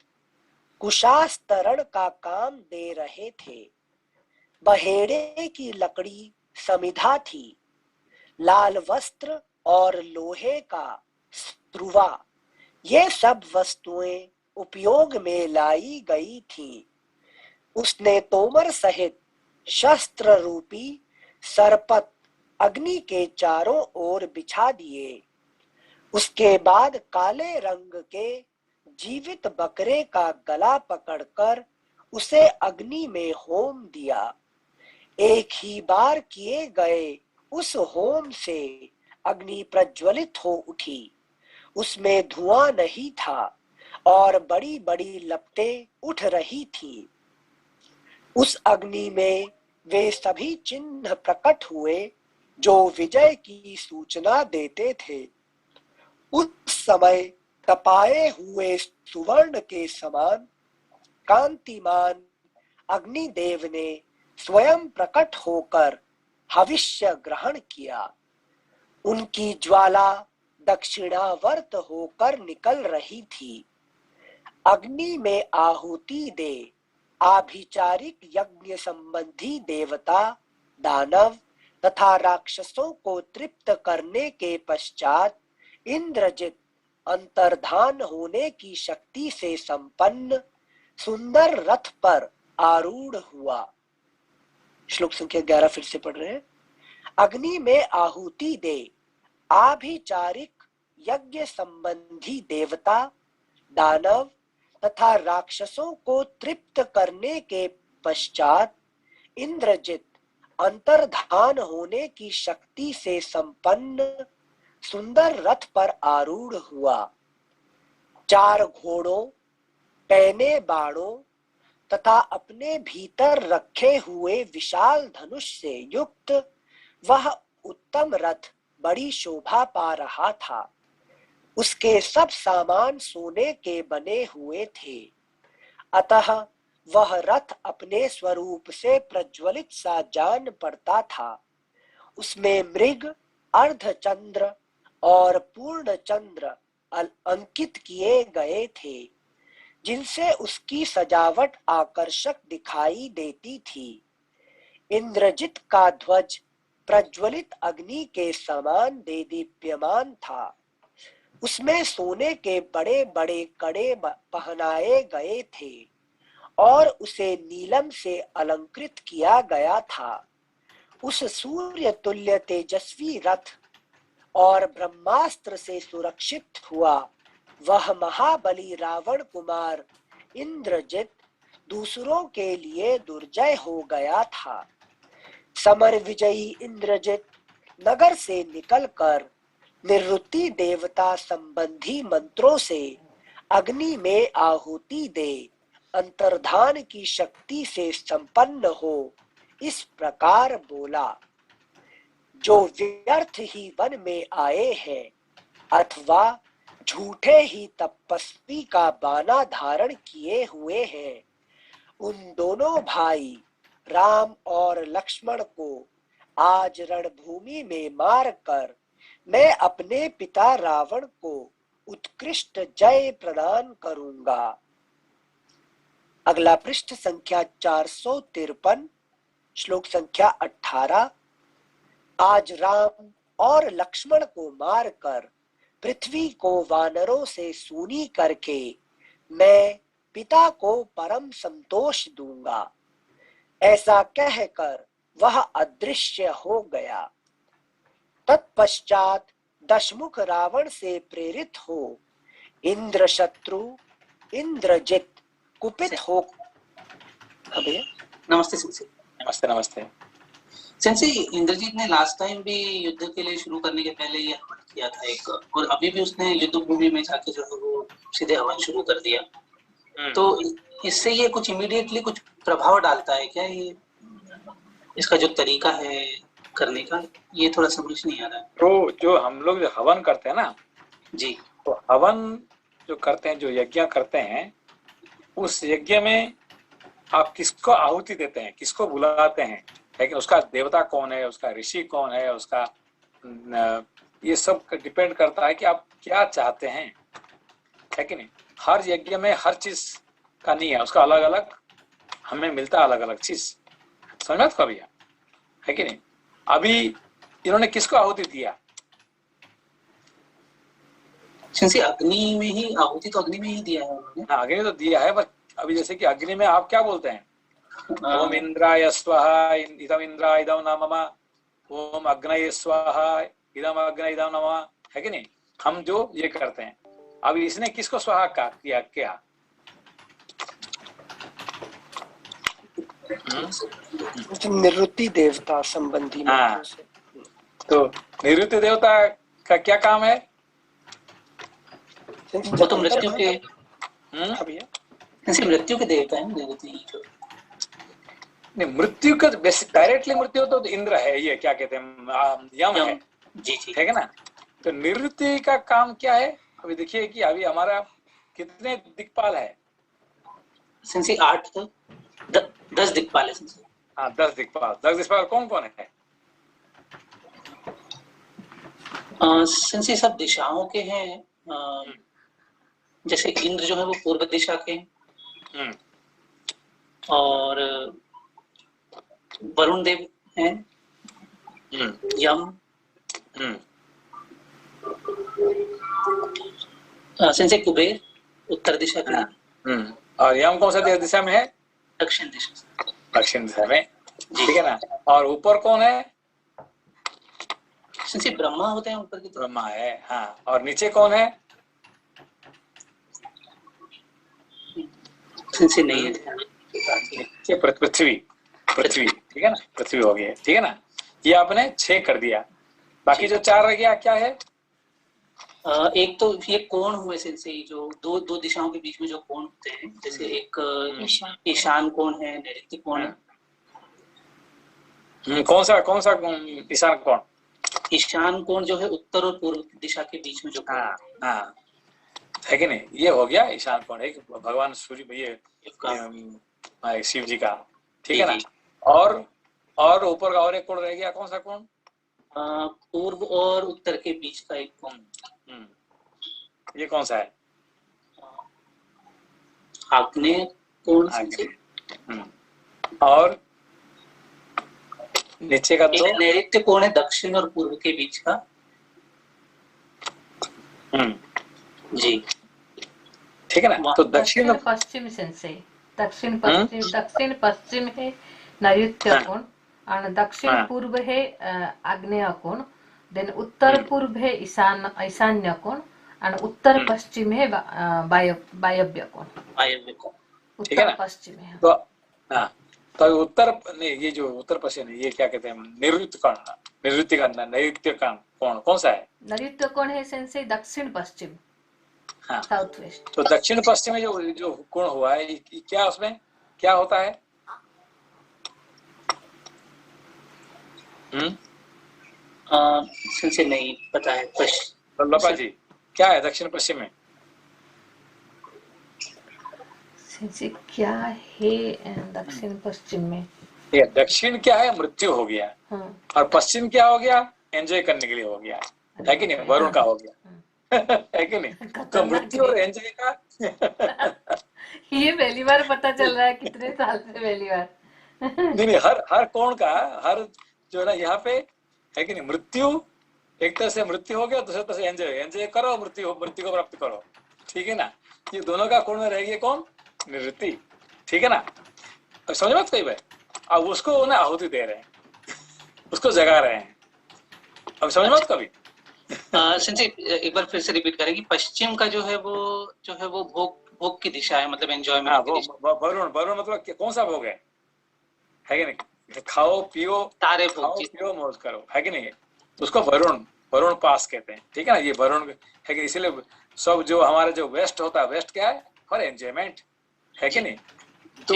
कुशास्तरण का काम दे रहे थे। बहेड़े की लकड़ी समिधा थी, लाल वस्त्र और लोहे का स्त्रुवा, ये सब वस्तुएं उपयोग में लाई गई थी। उसने तोमर सहित शस्त्र रूपी सरपत अग्नि के चारों ओर बिछा दिए। उसके बाद काले रंग के जीवित बकरे का गला पकड़कर उसे अग्नि में होम दिया। एक ही बार किए गए उस होम से अग्नि प्रज्वलित हो उठी, उसमें धुआं नहीं था और बड़ी बड़ी लपटें उठ रही थी। उस अग्नि में वे सभी चिन्ह प्रकट हुए जो विजय की सूचना देते थे। उस समय तपाए हुए सुवर्ण के समान कांतिमान अग्निदेव ने स्वयं प्रकट होकर हविष्य ग्रहण किया। उनकी ज्वाला दक्षिणावर्त होकर निकल रही थी। अग्नि में आहुति दे आभिचारिक यज्ञ संबंधी देवता, दानव तथा राक्षसों को तृप्त करने के पश्चात इंद्रजित अंतर्धान होने की शक्ति से संपन्न सुंदर रथ पर आरूढ़ हुआ। श्लोक संख्या 11 फिर से पढ़ रहे हैं। अग्नि में आहुति दे आभिचारिक यज्ञ संबंधी देवता, दानव तथा राक्षसों को तृप्त करने के पश्चात इंद्रजित अंतर्धान होने की शक्ति से संपन्न सुंदर रथ पर आरूढ़ हुआ। 4 घोड़ों, पैने बाणों तथा अपने भीतर रखे हुए विशाल धनुष से युक्त वह उत्तम रथ बड़ी शोभा पा रहा था। उसके सब सामान सोने के बने हुए थे, अतः वह रथ अपने स्वरूप से प्रज्वलित सा जान पड़ता था। उसमें मृग, अर्धचंद्र और पूर्ण चंद्र अंकित किए गए थे, जिनसे उसकी सजावट आकर्षक दिखाई देती थी। इंद्रजित का ध्वज प्रज्वलित अग्नि के समान देदीप्यमान था। उसमें सोने के बड़े बड़े कड़े पहनाए गए थे और उसे नीलम से अलंकृत किया गया था। उस सूर्य तुल्य तेजस्वी रथ और ब्रह्मास्त्र से सुरक्षित हुआ वह महाबली रावण कुमार इंद्रजित दूसरों के लिए दुर्जय हो गया था। समर विजयी इंद्रजित नगर से निकलकर निवृत्ति देवता संबंधी मंत्रों से अग्नि में आहुति दे अंतर्धान की शक्ति से संपन्न हो इस प्रकार बोला। जो व्यर्थ ही वन में आए हैं अथवा झूठे ही तपस्वी का बाना धारण किए हुए हैं, उन दोनों भाई राम और लक्ष्मण को आज रणभूमि में मार कर मैं अपने पिता रावण को उत्कृष्ट जय प्रदान करूंगा। अगला पृष्ठ संख्या 453, श्लोक संख्या 18। आज राम और लक्ष्मण को मारकर पृथ्वी को वानरों से सूनी करके मैं पिता को परम संतोष दूंगा। ऐसा कहकर वह अदृश्य हो गया। तत्पश्चात दशमुख रावण से प्रेरित हो इंद्र शत्रु इंद्रजित कुपित हो। अबे नमस्ते सिंसी। नमस्ते नमस्ते। सिंसी, इंद्रजीत ने लास्ट टाइम भी युद्ध के लिए शुरू करने के पहले ये हवन किया था एक, और अभी भी उसने युद्ध भूमि में जाके जो है वो सीधे हवन शुरू कर दिया। तो इससे ये कुछ इमीडिएटली कुछ प्रभाव डालता है क्या? ये इसका जो तरीका है करने का, ये थोड़ा समझ नहीं आ रहा है। तो जो हम लोग जो हवन करते हैं ना जी, तो हवन जो करते हैं, जो यज्ञ करते हैं, उस यज्ञ में आप किसको आहुति देते हैं, किसको बुलाते हैं, लेकिन उसका देवता कौन है, उसका ऋषि कौन है, उसका ये सब डिपेंड करता है कि आप क्या चाहते हैं, है कि नहीं। हर यज्ञ में हर चीज का नहीं है, उसका अलग अलग हमें मिलता है, अलग अलग चीज। समझ में आपका भैया, है कि नहीं। अभी इन्होंने किसको आहुति दिया? अग्नि में ही आहुति, तो अग्नि में ही दिया है उन्होंने। हाँ, अग्नि तो दिया है, पर अभी जैसे कि अग्नि में आप क्या बोलते हैं? ओम इंद्राय स्वाहा इदम इंद्राय इदम नमः, ओम अग्नये स्वाहा इदम अग्नये इदम नमः, है कि नहीं। हम जो ये करते हैं, अभी इसने किसको स्वाहा का किया? क्या निवृत्ति देवता संबंधी मंत्रों से। तो निवृत्ति देवता का क्या काम है? वो तो मृत्यु के मृत्यु के देवता है निवृत्ति। नहीं, मृत्यु का डायरेक्टली मृत्यु तो इंद्र है, ये क्या कहते हैं, यम है। जी जी, ठीक है ना। तो निवृत्ति का काम क्या है? अभी देखिए कि अभी हमारा कितने दिक्पाल है? 8 तो 10 दिक्पाल है। हाँ, 10 दिक्पाल। 10 दिक्पाल कौन कौन है? सब दिशाओं के हैं। जैसे इंद्र जो है वो पूर्व दिशा के हैं, और वरुण देव हैं, यम, सेंसे कुबेर उत्तर दिशा के लिए, और यम कौन सा दिशा में है? दक्षिण दिशा, दक्षिण दिशा में, ठीक है ना। और ऊपर कौन है? सेंसे ब्रह्मा होते हैं ऊपर की तरफ, ब्रह्मा है, हाँ। और नीचे कौन है? सेंसे नहीं है, नीचे पृथ्वी, पृथ्वी, ठीक है ना, पृथ्वी हो गई है, ठीक है ना। ये आपने 6 कर दिया, बाकी जो 4 रह गया क्या है? एक तो ये कोण हुए सेंसे, जो दो दो दिशाओं के बीच में जो कोण होते हैं, जैसे एक ईशान कोण है, नैऋत्य कोण है। कौन सा ईशान कोण? ईशान कोण जो है उत्तर और पूर्व दिशा के बीच में जो कोण हाँ हाँ, है कि नहीं? ये हो गया ईशान कोण, एक भगवान सूर्य, ये शिव जी का, ठीक है ना। और ऊपर का और एक कोण रह गया, कौन सा कोण? पूर्व और उत्तर के बीच का एक कोण, ये कौन सा है? आग्नेय कोण। और नीचे का तो नैऋत्य कोण है, दक्षिण और पूर्व के बीच का। जी, ठीक है ना। तो दक्षिण पश्चिम सेंसे, दक्षिण पश्चिम है नैऋत्य कोण, और दक्षिण पूर्व है आग्नेय कोण, देन उत्तर पूर्व है ईशान्य कोण, और उत्तर पश्चिम है वायव्य कोण। उत्तर पश्चिम है। तो हाँ, तो उत्तर नहीं, ये जो उत्तर पश्चिम है, ये क्या कहते हैं? नैऋत्य कोण कौन सा है? नैऋत्य कोण है सेंसे दक्षिण पश्चिम, हाँ, साउथ वेस्ट। तो दक्षिण पश्चिम में जो कोण हुआ है, क्या उसमें क्या होता है? सेंसे नहीं पता है। वल्लभा जी, क्या है दक्षिण पश्चिम में? सेंसे क्या है दक्षिण पश्चिम में? ये दक्षिण क्या है? मृत्यु हो गया। और पश्चिम क्या हो गया? एंजॉय करने के लिए हो गया, है कि नहीं? वरुण का हो गया, है कि नहीं? तो मृत्यु और एंजॉय का ये पहली बार पता चल रहा है, कितने साल से पहली बार। नहीं, हर कोण का, हर जो है ना यहाँ पे, है कि नहीं? मृत्यु, एक तरह से मृत्यु हो गया, दूसरे तरह से एंजॉय करो, मृत्यु को प्राप्त करो, ठीक है ना। ये दोनों का कोण में रहेगी कौन? निवृत्ति, ठीक है ना। अब समझ मत कई बार, अब उसको ना आहुति दे रहे हैं, उसको जगा रहे हैं, अब समझ मत कभी। सेंसे एक बार फिर से रिपीट करें कि पश्चिम का जो है वो भोग की दिशा है, मतलब एंजॉयमेंट की दिशा। वरुण मतलब कौन सा भोग है कि नहीं? खाओ पियो, तारे खाओ पियो मौज करो, है कि नहीं? तो उसको वरुण पास कहते हैं, ठीक है ना। ये वरुण है कि इसीलिए सब जो हमारे जो वेस्ट होता है, वेस्ट क्या है? फॉर एंजॉयमेंट, है कि नहीं? तो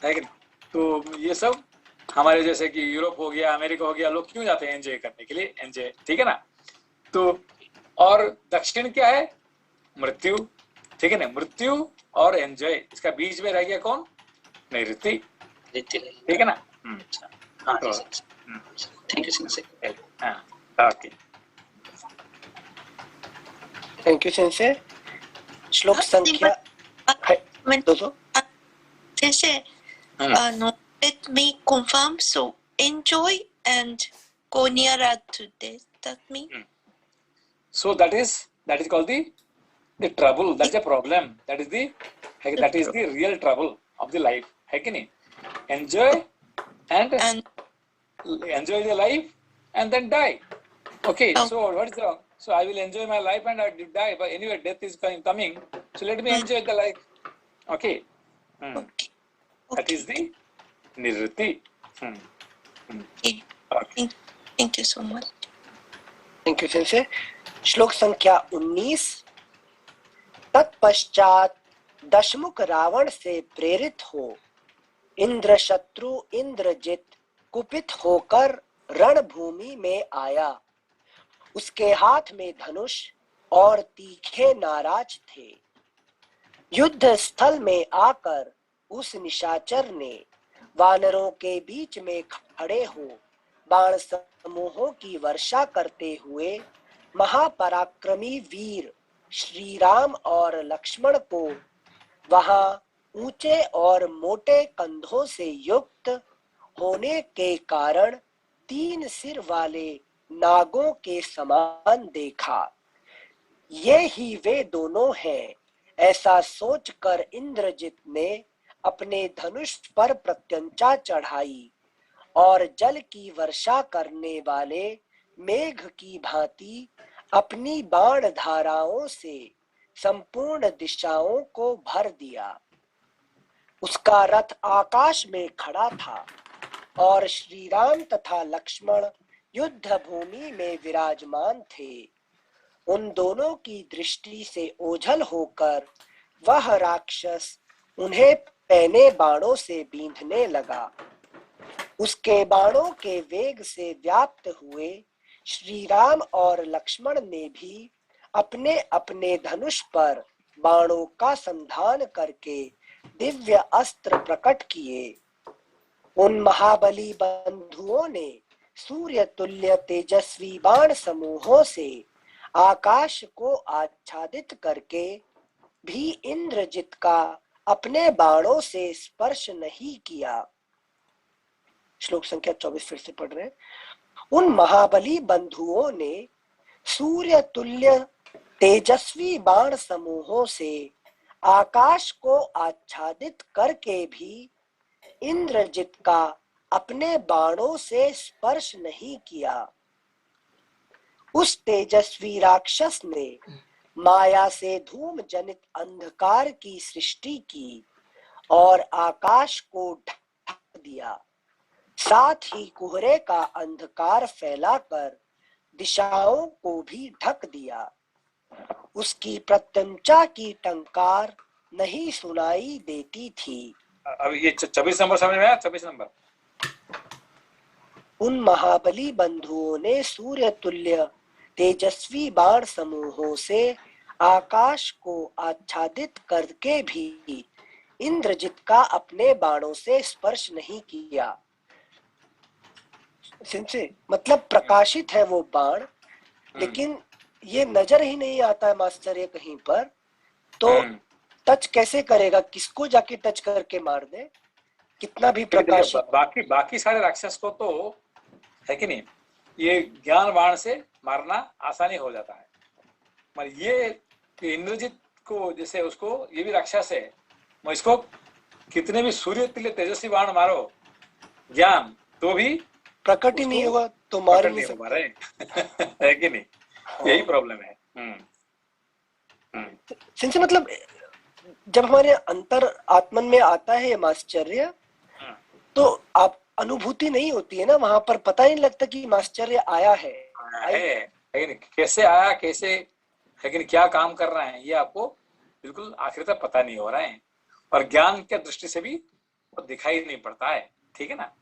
है कि नहीं? तो ये सब हमारे जैसे कि यूरोप हो गया, अमेरिका हो गया, लोग क्यों जाते हैं? एंजॉय करने के लिए, एंजॉय, ठीक है ना। तो और दक्षिण क्या है? मृत्यु, ठीक है ना। मृत्यु और एंजॉय, इसका बीच में रह गया कौन? नैऋत्य, ठीक है ना। Thank you sensei. Okay, thank you sensei. श्लोक संख्या Sensei, no, let me confirm. So, enjoy and go nearer to death. That mean? So that is called the trouble. That's a problem. That is the real trouble of the life. है कि नहीं? Enjoy and enjoy the life and then die. Okay. So what is wrong? So I will enjoy my life and I will die. But anyway, death is coming. So let me enjoy the life. Okay. Okay. That is the nirvati. Okay. Thank you so much. Thank you sensei. श्लोक संख्या 19। तत्पश्चात दशमुख रावण से प्रेरित हो इंद्र शत्रु इंद्रजित कुपित होकर रणभूमि में आया। उसके हाथ में धनुष और तीखे नाराज थे। युद्ध स्थल में आकर उस निशाचर ने वानरों के बीच में खड़े हो बाण समूहों की वर्षा करते हुए महापराक्रमी वीर श्री राम और लक्ष्मण को वहां ऊंचे और मोटे कंधों से युक्त होने के कारण 3 सिर वाले नागों के समान देखा। ये ही वे दोनों हैं, ऐसा सोचकर इंद्रजित ने अपने धनुष पर प्रत्यंचा चढ़ाई और जल की वर्षा करने वाले मेघ की भांति अपनी बाण धाराओं से संपूर्ण दिशाओं को भर दिया। उसका रथ आकाश में खड़ा था और श्री राम तथा लक्ष्मण युद्ध भूमि में विराजमान थे। उन दोनों की दृष्टि से ओझल होकर वह राक्षस उन्हें पैने बाणों से बींधने लगा। उसके बाणों के वेग से व्याप्त हुए श्री राम और लक्ष्मण ने भी अपने अपने धनुष पर बाणों का संधान करके दिव्य अस्त्र प्रकट किए। उन महाबली बंधुओं ने सूर्य तुल्य तेजस्वी बाण समूहों से आकाश को आच्छादित करके भी इंद्रजित का अपने बाणों से स्पर्श नहीं किया। श्लोक संख्या 24 फिर से पढ़ रहे हैं। उन महाबली बंधुओं ने सूर्य तुल्य तेजस्वी बाण समूहों से आकाश को आच्छादित करके भी इंद्रजित का अपने बाणों से स्पर्श नहीं किया। उस तेजस्वी राक्षस ने माया से धूम जनित अंधकार की सृष्टि की और आकाश को ढक दिया। साथ ही कोहरे का अंधकार फैलाकर दिशाओं को भी ढक दिया। उसकी प्रत्यंचा की टंकार नहीं सुनाई देती थी। अब ये 24 नंबर समझ में आया? 24 नंबर। उन महाबली बंधुओं ने सूर्य तुल्य तेजस्वी बाण समूहों से आकाश को आच्छादित करके भी इंद्रजित का अपने बाणों से स्पर्श नहीं किया। सिंचे मतलब प्रकाशित है वो बाण, लेकिन ये नजर ही नहीं आता है मास्टर ये कहीं पर, तो टच कैसे करेगा? किसको जाके टच करके मार दे? कितना भी प्रकाशित। बाकी सारे राक्षस को तो है कि नहीं, ये ज्ञान बाण से मारना आसानी हो जाता है, मगर ये इंद्रजित को जैसे उसको, ये भी राक्षस है, मैं इसको कितने भी सूर्य तुल्य तेजस्वी बाण मारो ज्ञान, तो भी प्रकट ही नहीं हुआ, तो मार नहीं हो रहे है कि नहीं? यही प्रॉब्लम है। सिंचे मतलब जब हमारे अंतर आत्मन में आता है ये माश्चर्य, तो आप अनुभूति नहीं होती है ना, वहां पर पता ही नहीं लगता कि माश्चर्य आया है। कैसे आया, कैसे है कि क्या काम कर रहे हैं, ये आपको बिल्कुल आखिर तक पता नहीं हो रहा है, और ज्ञान के दृष्टि से भी वो दिखाई नहीं पड़ता है। ठीक है ना?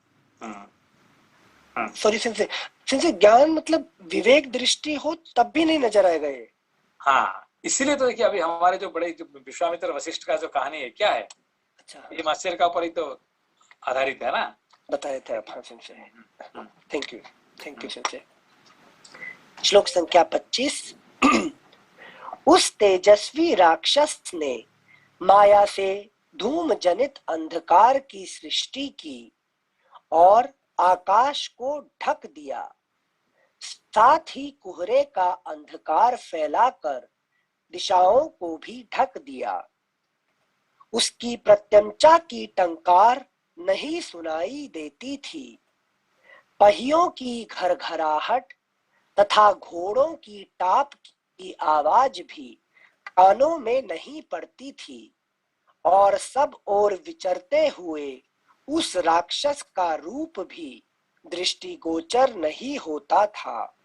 सॉरी सिंचे ज्ञान मतलब विवेक दृष्टि हो तब भी नहीं नजर आएगा ये। हाँ, इसीलिए तो देखिए अभी हमारे जो बड़े जो विश्वामित्र वशिष्ठ का जो कहानी है, क्या है, अच्छा, ये मास्टर का ऊपर ही तो आधारित है ना, बताए थे आप। हाँ सिंचे, थैंक यू सिंचे। श्लोक संख्या 25। उस तेजस्वी राक्षस ने माया से धूम जनित अंधकार की सृष्टि की और आकाश को ढक दिया। साथ ही कोहरे का अंधकार फैलाकर दिशाओं को भी ढक दिया। उसकी प्रत्यंचा की टंकार नहीं सुनाई देती थी। पहियों की घरघराहट तथा घोड़ों की टाप की आवाज भी कानों में नहीं पड़ती थी, और सब ओर विचरते हुए उस राक्षस का रूप भी दृष्टिगोचर नहीं होता था।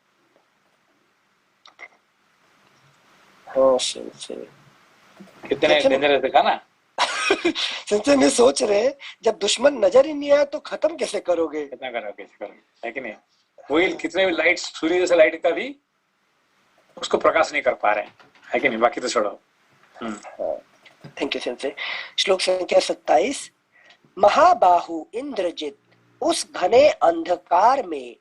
कितने डेंजरस देखा ना। संजय में सोच रहे जब दुश्मन नजर ही नहीं आया तो खत्म कैसे करोगे? कितना करोगे, है कि नहीं? वही कितने भी लाइट, सूर्य जैसे लाइट का भी उसको प्रकाश नहीं कर पा रहे हैं, है कि नहीं? बाकी तो छोड़ो। Thank you Sanjay. श्लोक संख्या 27। महाबाहु इंद्रजित उस घने अंधकार में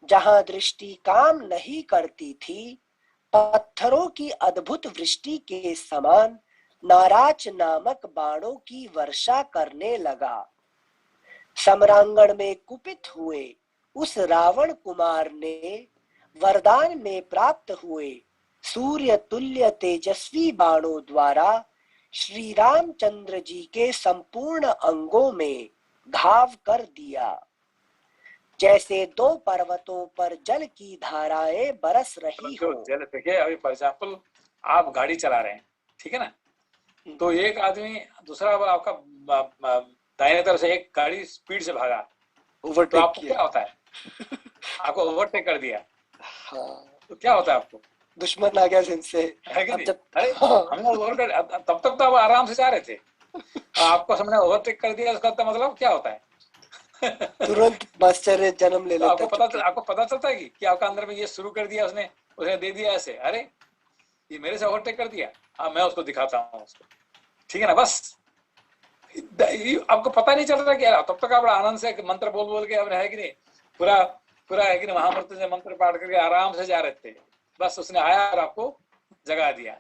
जहां दृष्टि काम नहीं करती थी, पत्थरों की अद्भुत वृष्टि के समान नाराज नामक बाणों की वर्षा करने लगा। सम्रांगण में कुपित हुए उस रावण कुमार ने वरदान में प्राप्त हुए सूर्य तुल्य तेजस्वी बाणों द्वारा श्री रामचंद्र जी के संपूर्ण अंगों में घाव कर दिया। जैसे दो पर्वतों पर जल की धाराएं बरस रही हो। जल देखिए, अभी फॉर एग्जाम्पल आप गाड़ी चला रहे हैं, ठीक है ना, तो एक आदमी दूसरा आपका दाहिने तरफ से एक गाड़ी स्पीड से भागा, ओवरटेक तो आपको किया। क्या होता है? आपको ओवरटेक कर दिया, हाँ, तो क्या होता है आपको? दुश्मन आ गया जिनसे। है कि अब नहीं? जब अरे हमने ओवरटेक, तब तक तो आप आराम से जा रहे थे, आपको हमने ओवरटेक कर दिया, उसका मतलब क्या होता है? तुरंत आश्चर्य जन्म ले तो लेता है। आपको पता चलता है कि आपका अंदर में ये शुरू कर दिया उसने दे दिया ऐसे, अरे ये मेरे से ओवरटेक कर दिया, हाँ मैं उसको दिखाता हूँ उसको, ठीक है ना। बस आपको पता नहीं चल रहा क्या, तब तक आप आनंद से मंत्र बोल बोल के अब है कि नहीं, पूरा पूरा है कि नहीं, महामृत्युंजय मंत्र पाठ करके आराम से जा रहे थे, बस उसने आया और आपको जगा दिया,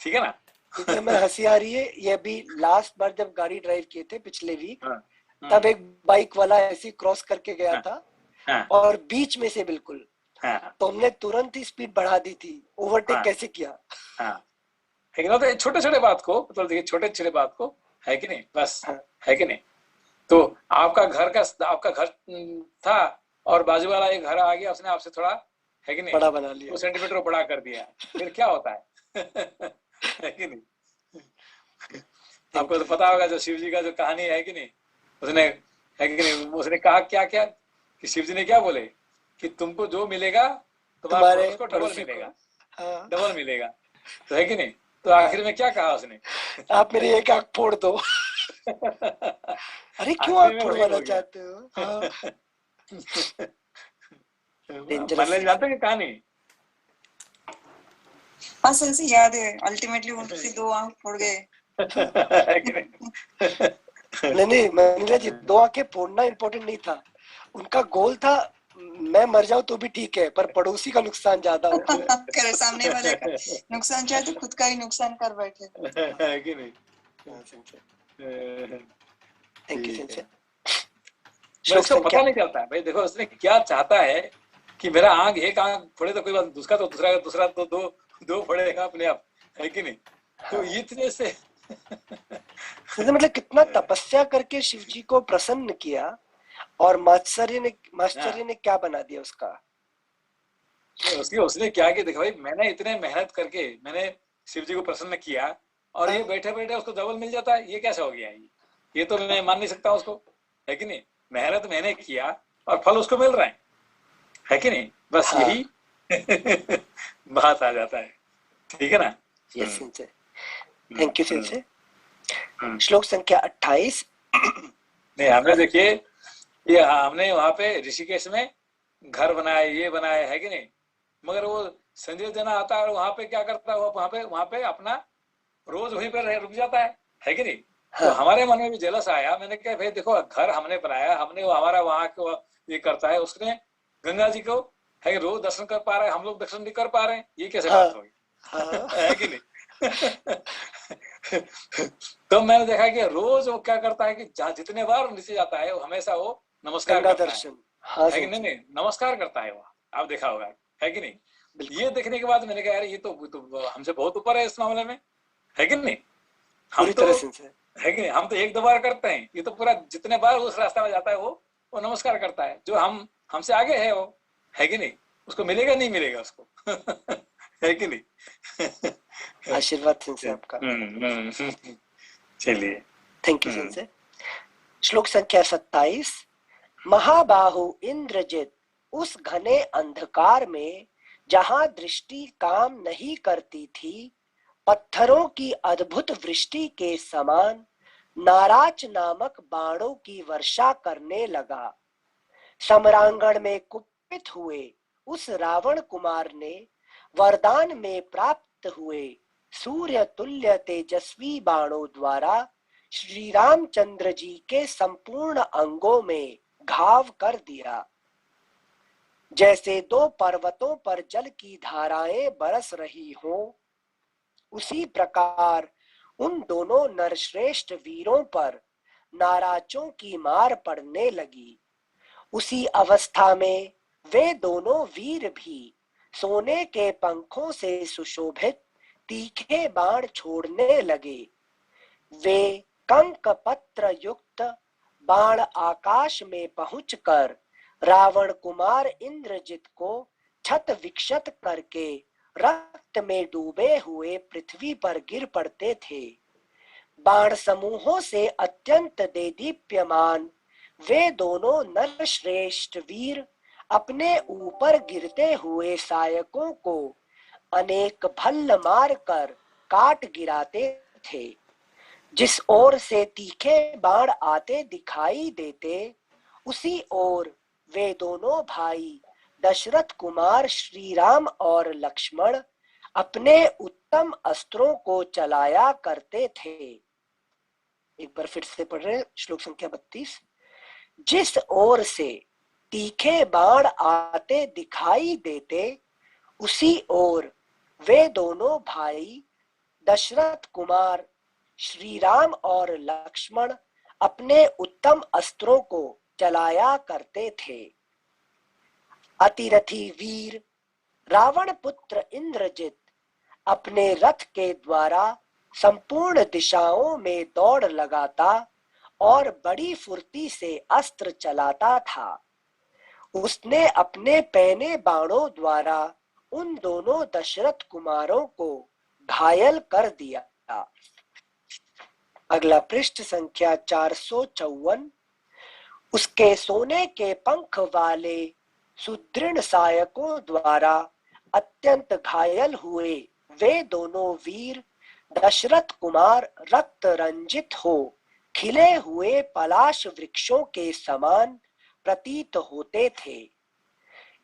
ठीक है ना। इतने में हंसी आ रही है, ये भी लास्ट बार जब गाड़ी ड्राइव किए थे पिछले वीक, हाँ, तब एक बाइक वाला ऐसे क्रॉस करके गया था हाँ, और बीच में से बिल्कुल, हाँ, तो हमने तुरंत ही स्पीड बढ़ा दी थी। ओवरटेक हाँ, कैसे किया? हाँ, है कि नहीं। तो छोटे छोटे बात को मतलब देखिए, छोटे छोटे बात को, है कि नहीं, बस हाँ। है कि नहीं। तो आपका घर था और बाजू वाला एक घर आ गया, उसने आपसे थोड़ा है कि नहीं बड़ा बना लिया, 2 सेंटीमीटर बड़ा कर दिया, फिर क्या होता है? है कि नहीं। आपको तो पता होगा जो शिव जी का जो कहानी है कि नहीं, उसने है कि नहीं, उसने कहा क्या क्या कि शिव जी ने क्या बोले कि तुमको जो मिलेगा तुम्हारे उसको डबल मिलेगा, हाँ। डबल मिलेगा, तो है कि नहीं। तो आखिर में क्या कहा उसने? आप मेरी एक आंख फोड़ दो। अरे क्यों आंख फोड़वाना चाहते हो? हाँ। मान ले जाते हैं कहानी। हाँ सर से याद है, अल्टीमेटली उनकी 2 आंख फोड़ गए। नहीं मनीला जी, 2 आंखें फोड़ना इम्पोर्टेंट नहीं था, उनका गोल था मैं मर जाऊं तो भी ठीक है, पर पड़ोसी का नुकसान ज्यादा हो। करे सामने वाले का नुकसान चाहे तो खुद का ही नुकसान कर बैठे। है कि नहीं। Thank you sensei. इसको पता नहीं चलता है भाई, देखो उसने क्या चाहता है कि मेरा एक आंख फोड़े तो कोई बात, दूसरा तो दूसरा तो दो फोड़ेगा अपने आप, है कि नहीं। तो इतने से मतलब कितना तपस्या करके शिव जी को प्रसन्न किया, और मास्टर ने क्या बना दिया उसका। उसने क्या किया, देखो भाई मैंने इतने मेहनत करके मैंने शिव जी को प्रसन्न किया और ये बैठे बैठे उसको डबल मिल जाता है, ये कैसा हो गया? ये तो मैं मान नहीं सकता उसको, है कि नहीं। मेहनत मैंने किया और फल उसको मिल रहा है कि नहीं। बस हाँ। यही बात आ जाता है, ठीक है ना। Yes sensei, thank you sensei. श्लोक संख्या 28। नहीं हमने देखिए, ये हमने वहां पे ऋषिकेश में घर बनाए, ये बनाए, है कि नहीं, मगर वो संजय जना आता है और वहां पे क्या करता है, वहां पे अपना रोज वहीं पर रुक जाता है कि नहीं। हाँ। तो हमारे मन में भी जेलस आया, मैंने कहा भाई देखो घर हमने बनाया, हमने वो हमारा वहां को ये करता है, उसने गंगा जी को है रोज दर्शन कर पा रहे हैं, हम लोग दर्शन नहीं कर पा रहे हैं, ये कैसे बात होगी? हाँ। है कि नहीं। तो मैंने देखा कि रोज वो क्या करता है कि जितने बार नीचे जाता है वो हमेशा वो नमस्कार करता दर्शन। है कि नहीं, नमस्कार करता है वो, आप देखा होगा, है कि नहीं। ये देखने के बाद मैंने कहा यार ये तो हमसे बहुत ऊपर है इस मामले में, है कि नहीं। हम तो है कि नहीं, हम तो 1-2 बार करते हैं, ये तो पूरा जितने बार उस रास्ता में जाता है वो नमस्कार करता है, जो हमसे आगे है वो, है कि नहीं, उसको मिलेगा नहीं मिलेगा उसको। है कि नहीं। आशीर्वाद सिंसे आपका। चलिए, थैंक यू सिंसे। श्लोक संख्या 27। महाबाहु इंद्रजित उस घने अंधकार में जहां दृष्टि काम नहीं करती थी, पत्थरों की अद्भुत वृष्टि के समान नाराज नामक बाणों की वर्षा करने लगा। सम्रांगण में कुपित हुए उस रावण कुमार ने वरदान में प्राप्त हुए सूर्य तुल्य तेजस्वी बाणों द्वारा श्री रामचंद्र जी के संपूर्ण अंगों में घाव कर दिया। जैसे 2 पर्वतों पर जल की धाराएं बरस रही हो, उसी प्रकार उन दोनों नरश्रेष्ठ वीरों पर नाराजों की मार पड़ने लगी। उसी अवस्था में वे दोनों वीर भी सोने के पंखों से सुशोभित तीखे बाण छोड़ने लगे। वे कंक पत्र युक्त बाण आकाश में पहुंचकर रावण कुमार इंद्रजित को छत विक्षत करके रक्त में डूबे हुए पृथ्वी पर गिर पड़ते थे। बाण समूहों से अत्यंत देदीप्यमान वे दोनों नरश्रेष्ठ वीर अपने ऊपर गिरते हुए सायकों को अनेक भल्ल मारकर काट गिराते थे। जिस ओर से तीखे बाण आते दिखाई देते उसी ओर वे दोनों भाई दशरथ कुमार श्री राम और लक्ष्मण अपने उत्तम अस्त्रों को चलाया करते थे। एक बार फिर से पढ़ रहे, श्लोक संख्या 32। जिस ओर से तीखे बाण आते दिखाई देते उसी ओर वे दोनों भाई दशरथ कुमार श्री राम और लक्ष्मण अपने उत्तम अस्त्रों को चलाया करते थे। अतिरथी वीर रावण पुत्र इंद्रजित अपने रथ के द्वारा संपूर्ण दिशाओं में दौड़ लगाता और बड़ी फुर्ती से अस्त्र चलाता था। उसने अपने पैने बाणों द्वारा उन दोनों दशरथ कुमारों को घायल कर दिया। अगला पृष्ठ संख्या 454। उसके सोने के पंख वाले सुदृढ़ सायकों द्वारा अत्यंत घायल हुए वे दोनों वीर दशरथ कुमार रक्त रंजित हो खिले हुए पलाश वृक्षों के समान प्रतीत होते थे।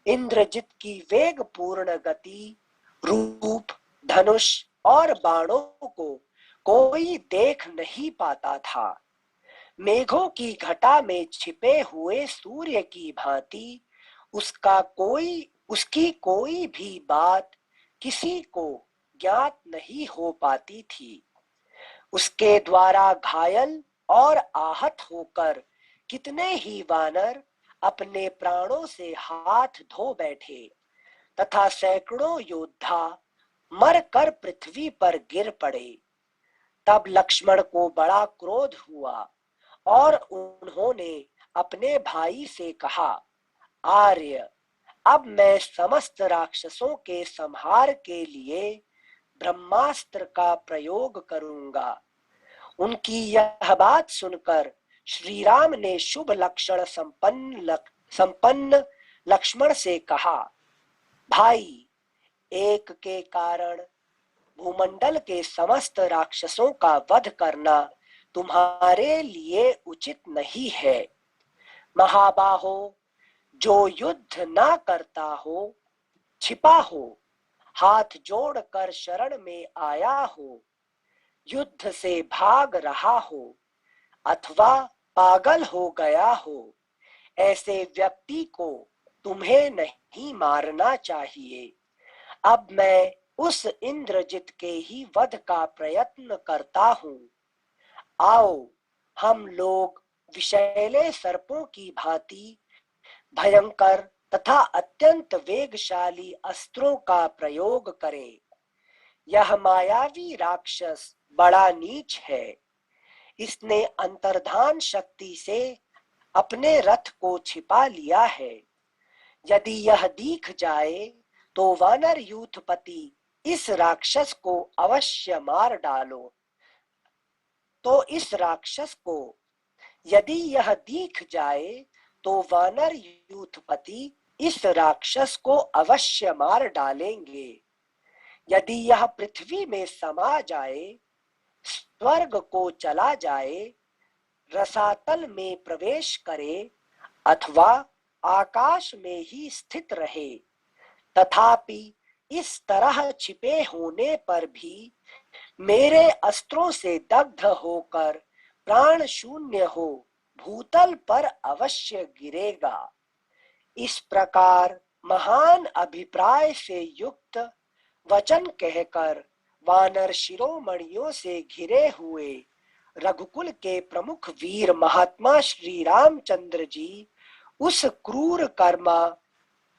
इंद्रजित की वेगपूर्ण गति, रूप, धनुष और बाणों को कोई देख नहीं पाता था। मेघों की घटा में छिपे हुए सूर्य की भांति उसकी कोई भी बात किसी को ज्ञात नहीं हो पाती थी। उसके द्वारा घायल और आहत होकर कितने ही वानर अपने प्राणों से हाथ धो बैठे तथा सैकड़ों योद्धा मरकर पृथ्वी पर गिर पड़े। तब लक्ष्मण को बड़ा क्रोध हुआ और उन्होंने अपने भाई से कहा, आर्य, अब मैं समस्त राक्षसों के संहार के लिए ब्रह्मास्त्र का प्रयोग करूंगा। उनकी यह बात सुनकर श्री राम ने शुभ लक्षण संपन्न लक्ष्मण से कहा, भाई, एक के कारण भूमंडल के समस्त राक्षसों का वध करना तुम्हारे लिए उचित नहीं है। महाबाहो, जो युद्ध ना करता हो, छिपा हो, हाथ जोड़कर शरण में आया हो, युद्ध से भाग रहा हो अथवा पागल हो गया हो, ऐसे व्यक्ति को तुम्हें नहीं मारना चाहिए। अब मैं उस इंद्रजित के ही वध का प्रयत्न करता हूँ। आओ, हम लोग विषैले सर्पों की भांति भयंकर तथा अत्यंत वेगशाली अस्त्रों का प्रयोग करें। यह मायावी राक्षस बड़ा नीच है। इसने अंतर्धान शक्ति से अपने रथ को छिपा लिया है। यदि यह दिख जाए तो वानर यूथपति इस राक्षस को अवश्य मार डालो। तो इस राक्षस को यदि यह दिख जाए तो वानर यूथपति इस राक्षस को अवश्य मार डालेंगे। यदि यह पृथ्वी में समा जाए, स्वर्ग को चला जाए, रसातल में प्रवेश करे अथवा आकाश में ही स्थित रहे, तथापि इस तरह छिपे होने पर भी मेरे अस्त्रों से दग्ध होकर प्राण शून्य हो भूतल पर अवश्य गिरेगा। इस प्रकार महान अभिप्राय से युक्त वचन कहकर वानर शिरोमणियों से घिरे हुए रघुकुल के प्रमुख वीर महात्मा श्री रामचंद्र जी उस क्रूर कर्मा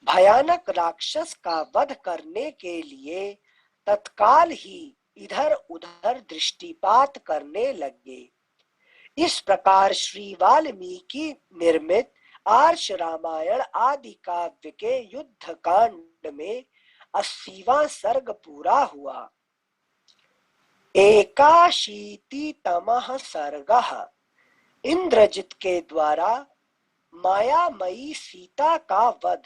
भयानक राक्षस का वध करने के लिए तत्काल ही इधर उधर दृष्टिपात करने लगे। इस प्रकार श्री वाल्मीकि निर्मित आर्ष रामायण आदि काव्य के युद्ध कांड में 80वां सर्ग पूरा हुआ। 81तमः सर्गः। इंद्रजित के द्वारा मायामयी सीता का वध।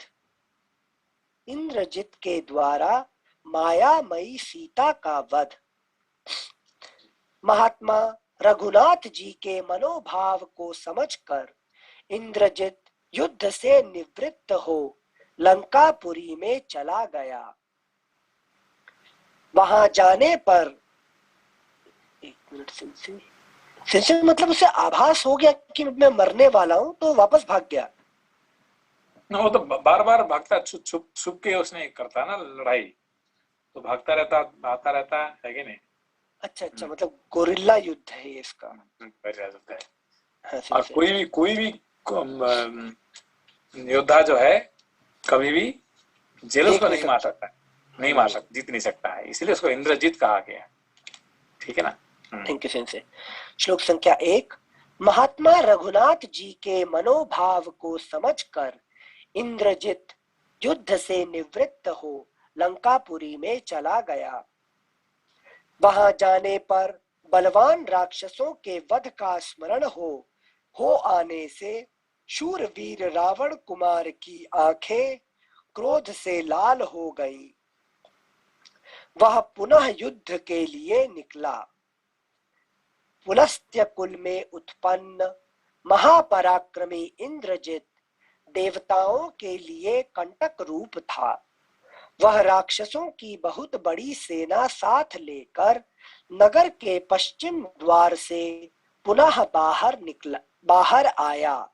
इंद्रजित के द्वारा मायामयी सीता का वध। महात्मा रघुनाथ जी के मनोभाव को समझकर इंद्रजित युद्ध से निवृत्त हो लंकापुरी में चला गया। वहां जाने पर एक मिनट सिंसे मतलब उसे आभास हो गया कि मैं मरने वाला हूं, तो वापस भाग गया। वो तो बार बार भागता, छुप छुप के उसने करता ना लड़ाई, तो भागता रहता, आता रहता है कि नहीं। अच्छा, मतलब गोरिल्ला युद्ध है ये इसका। हाँ, और कोई भी योद्धा जो है कभी भी जेलस को नहीं मार सकता, जीत नहीं सकता है, इसलिए उसको इंद्रजीत कहा गया। ठीक है ना। Thank you sensei. श्लोक संख्या 1। महात्मा रघुनाथ जी के मनोभाव को समझकर इंद्रजित युद्ध से निवृत्त हो लंकापुरी में चला गया। वहां जाने पर बलवान राक्षसों के वध का स्मरण हो आने से शूरवीर रावण कुमार की आंखें क्रोध से लाल हो गई। वह पुनः युद्ध के लिए निकला। पुलस्त्य कुल में उत्पन्न महापराक्रमी इंद्रजित देवताओं के लिए कंटक रूप था। वह राक्षसों की बहुत बड़ी सेना साथ लेकर नगर के पश्चिम द्वार से पुनः बाहर आया।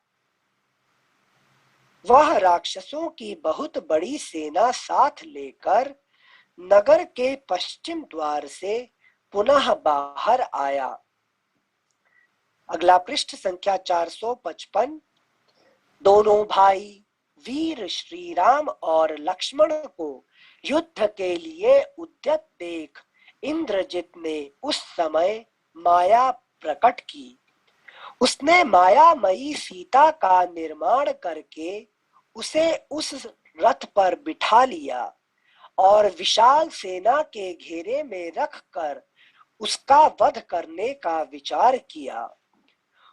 वह राक्षसों की बहुत बड़ी सेना साथ लेकर नगर के पश्चिम द्वार से पुनः बाहर आया। अगला पृष्ठ संख्या 455। दोनों भाई वीर श्री राम और लक्ष्मण को युद्ध के लिए उद्यत देख इंद्रजित ने उस समय माया प्रकट की। उसने मायामयी सीता का निर्माण करके उसे उस रथ पर बिठा लिया और विशाल सेना के घेरे में रखकर उसका वध करने का विचार किया।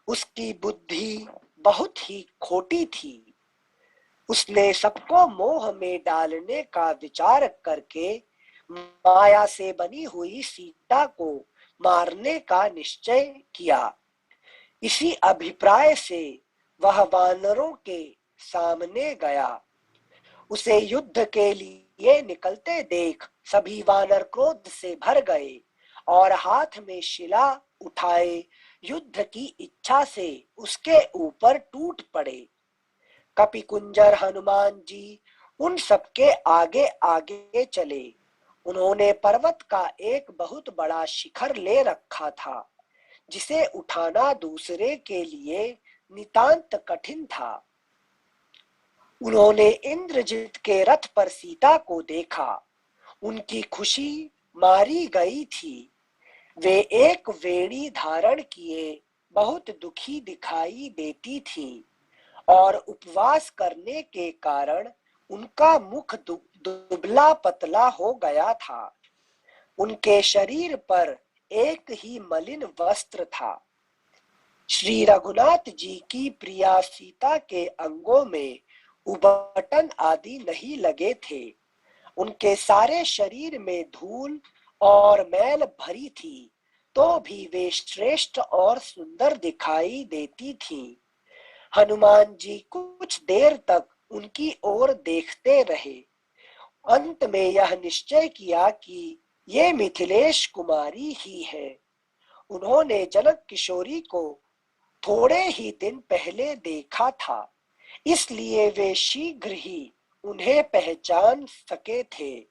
उसकी बुद्धि बहुत ही खोटी थी। उसने सबको मोह में डालने का विचार करके माया से बनी हुई सीता को मारने का निश्चय किया। इसी अभिप्राय से वह वानरों के सामने गया। उसे युद्ध के लिए निकलते देख सभी वानर क्रोध से भर गए और हाथ में शिला उठाए युद्ध की इच्छा से उसके ऊपर टूट पड़े। कपिकुंजर हनुमान जी उन सबके आगे आगे चले। उन्होंने पर्वत का एक बहुत बड़ा शिखर ले रखा था, जिसे उठाना दूसरे के लिए नितांत कठिन था। उन्होंने इंद्रजित के रथ पर सीता को देखा। उनकी खुशी मारी गई थी। वे एक वेणी धारण किए बहुत दुखी दिखाई देती थी और उपवास करने के कारण उनका मुख दुबला पतला हो गया था। उनके शरीर पर एक ही मलिन वस्त्र था। श्री रघुनाथ जी की प्रिया सीता के अंगों में उबटन आदि नहीं लगे थे। उनके सारे शरीर में धूल और मैल भरी थी, तो भी वे श्रेष्ठ और सुंदर दिखाई देती थीं। हनुमान जी कुछ देर तक उनकी ओर देखते रहे। अंत में यह निश्चय किया कि ये मिथिलेश कुमारी ही है। उन्होंने जनक किशोरी को थोड़े ही दिन पहले देखा था, इसलिए वे शीघ्र ही उन्हें पहचान सके थे।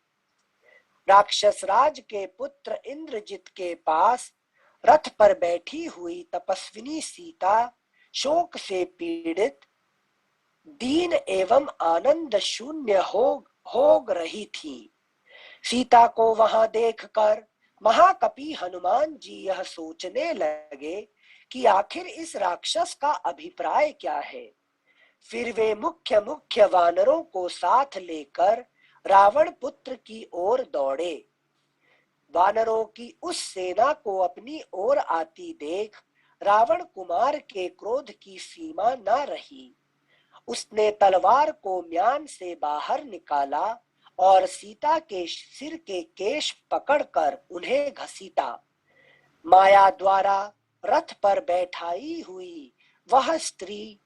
राक्षस राज के पुत्र इंद्रजित के पास रथ पर बैठी हुई तपस्विनी सीता शोक से पीड़ित दीन एवं आनंद शून्य हो रही थी। सीता को वहां देखकर महाकपि हनुमान जी यह सोचने लगे कि आखिर इस राक्षस का अभिप्राय क्या है। फिर वे मुख्य मुख्य वानरों को साथ लेकर रावण पुत्र की ओर दौड़े। वानरों की उस सेना को अपनी ओर आती देख रावण कुमार के क्रोध की सीमा न रही। उसने तलवार को म्यान से बाहर निकाला और सीता के सिर के केश पकड़कर उन्हें घसीटा। माया द्वारा रथ पर बैठाई हुई वह स्त्री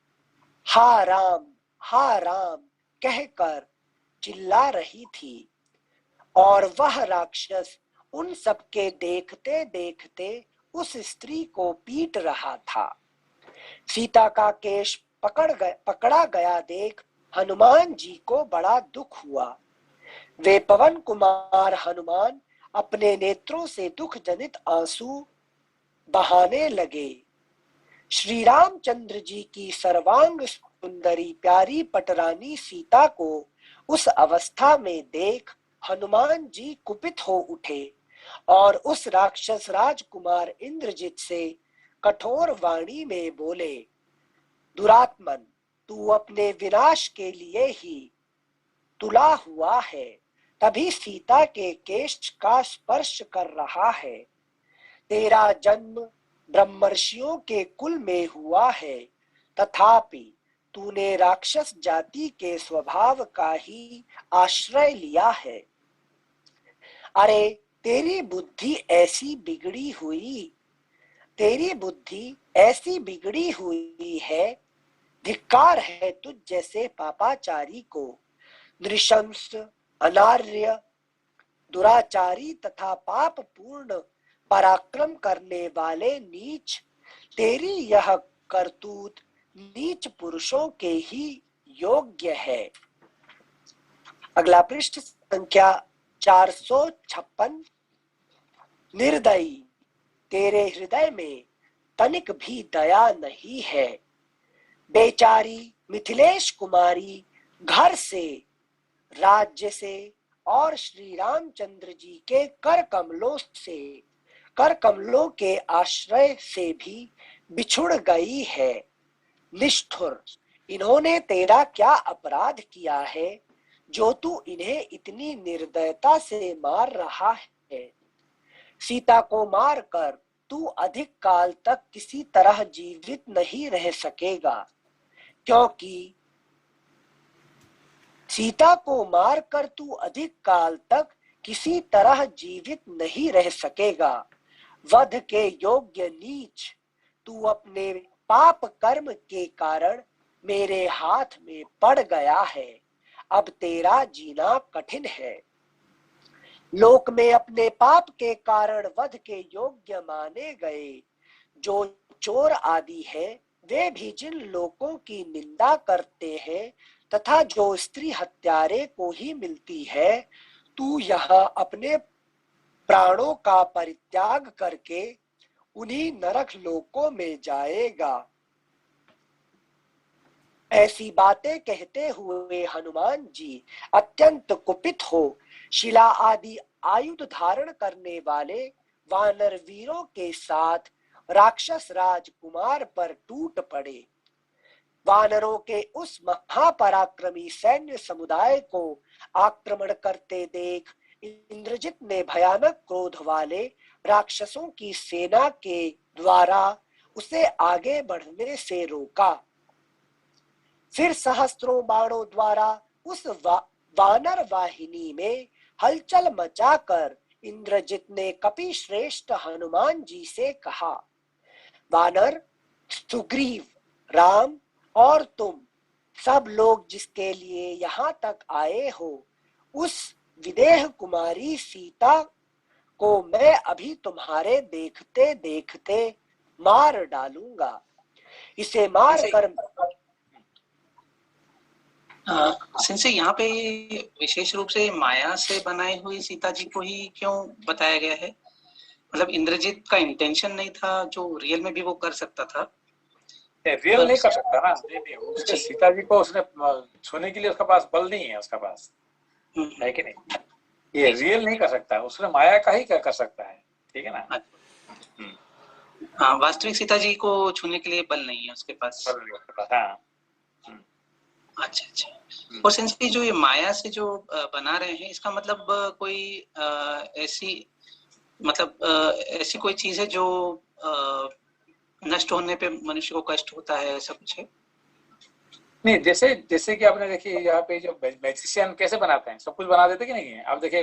हा राम कहकर चिल्ला रही थी और वह राक्षस उन सबके देखते देखते उस स्त्री को पीट रहा था। सीता का केश पकड़ा गया देख हनुमान जी को बड़ा दुख हुआ। वे पवन कुमार हनुमान अपने नेत्रों से दुख जनित आंसू बहाने लगे। श्री रामचंद्र जी की सर्वांग सुंदरी प्यारी पटरानी सीता को उस अवस्था में देख हनुमान जी कुपित हो उठे और उस राक्षस राजकुमार इंद्रजित से कठोर वाणी में बोले, दुरात्मन, तू अपने विनाश के लिए ही तुला हुआ है, तभी सीता के केश का स्पर्श कर रहा है। तेरा जन्म ब्रह्मर्षियों के कुल में हुआ है, तथापि तूने राक्षस जाति के स्वभाव का ही आश्रय लिया है। अरे तेरी बुद्धि ऐसी बिगड़ी हुई है, धिक्कार है तुझ जैसे पापाचारी को। नृशंस, अनार्य, दुराचारी तथा पाप पूर्ण पराक्रम करने वाले नीच, तेरी यह करतूत नीच पुरुषों के ही योग्य है। अगला पृष्ठ संख्या 456। निर्दयी, तेरे हृदय में तनिक भी दया नहीं है। बेचारी मिथिलेश कुमारी घर से, राज्य से और श्री रामचंद्र जी के कर कमलों के आश्रय से भी बिछुड़ गई है। निष्ठुर, इन्होंने तेरा क्या अपराध किया है जो तू इन्हें इतनी निर्दयता से मार रहा है। सीता को मारकर तू अधिक काल तक किसी तरह जीवित नहीं रह सकेगा, क्योंकि सीता को मारकर तू अधिक काल तक किसी तरह जीवित नहीं रह सकेगा। वध के योग्य नीच, तू अपने पाप कर्म के कारण मेरे हाथ में पड़ गया है। अब तेरा जीना कठिन है। लोक में अपने पाप के कारण वध के योग्य माने गए जो चोर आदि है, वे भी जिन लोगों की निंदा करते हैं तथा जो स्त्री हत्यारे को ही मिलती है, तू यहाँ अपने प्राणों का परित्याग करके उन्हीं नरक लोकों में जाएगा। ऐसी बातें कहते हुए हनुमान जी अत्यंत कुपित हो शिला आदि आयुध धारण करने वाले वानर वीरों के साथ राक्षस राजकुमार पर टूट पड़े। वानरों के उस महापराक्रमी सैन्य समुदाय को आक्रमण करते देख इंद्रजित ने भयानक क्रोध वाले राक्षसों की सेना के द्वारा उसे आगे बढ़ने से रोका। फिर सहस्त्रों बाणों द्वारा उस वानर वाहिनी में हलचल मचाकर इंद्रजित ने कपि श्रेष्ठ हनुमान जी से कहा, वानर, सुग्रीव, राम और तुम सब लोग जिसके लिए यहाँ तक आए हो, उस विदेह कुमारी सीता को मैं अभी तुम्हारे देखते देखते मार डालूंगा। इसे मार कर सिंसे यहाँ पे विशेष रूप से माया से बनाई हुई सीता जी को ही क्यों बताया गया है? मतलब इंद्रजित का इंटेंशन नहीं था जो रियल में भी वो कर सकता था, रियल नहीं कर सकता ना, नहीं उसके सीता जी को उसने छूने के लिए उसके पास बल नहीं है, उसके पास है कि नहीं, ये रियल नहीं कर सकता, उसने माया का ही कर सकता है, ठीक है ना। हाँ, वास्तविक सीता जी को छूने के लिए बल नहीं है उसके पास। हाँ। अच्छा अच्छा। और सेंस की जो ये माया से जो बना रहे हैं, इसका मतलब कोई ऐसी ऐसी कोई चीज है जो नष्ट होने पे मनुष्य को कष्ट होता है, ऐसा कुछ है? नहीं, जैसे जैसे कि आपने देखिए यहाँ पे जो मैजिशियन कैसे बनाते हैं, सब कुछ बना देते कि नहीं है, आप देखिए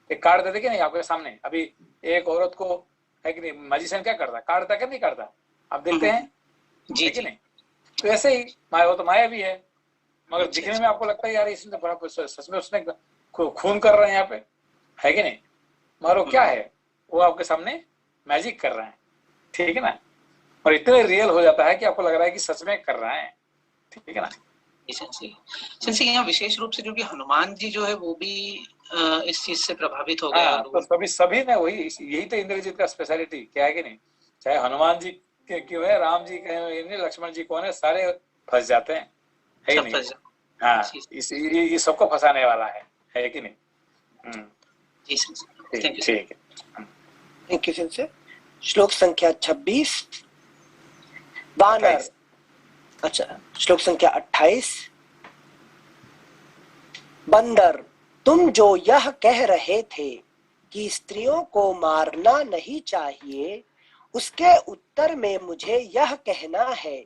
एक कार्ड देते कि नहीं आपके सामने, अभी एक औरत को है कि नहीं, मैजिशियन क्या करता है, काटता क्या नहीं काटता, आप देखते हैं जी कि नहीं। तो ऐसे ही माया, वो तो माया भी है, मगर दिखने में आपको लगता है यार इसने बड़ा सच में उसने खून कर रहे हैं यहाँ पे, है कि नहीं, मगर वो क्या है, वो आपके सामने मैजिक कर रहे हैं, ठीक है ना, और इतने रियल हो जाता है कि आपको लग रहा है कि सच में कर रहा है, ठीक है ना। सेंसी यहाँ विशेष रूप से जो कि हनुमान जी जो है वो भी इस चीज से प्रभावित हो गए। हाँ, तो सभी ने वही, यही तो इंद्रजीत का स्पेशलिटी क्या है कि नहीं, चाहे हनुमान जी क्यों है, राम जी कहें, लक्ष्मण जी कौन है, सारे फंस जाते हैं, है कि नहीं। हाँ, ये सबको फंसाने वाला है कि नहीं। ठीक है, थैंक यू सेंसे। श्लोक संख्या 26 वानर, अच्छा श्लोक संख्या 28। बंदर, तुम जो यह कह रहे थे कि स्त्रियों को मारना नहीं चाहिए, उसके उत्तर में मुझे यह कहना है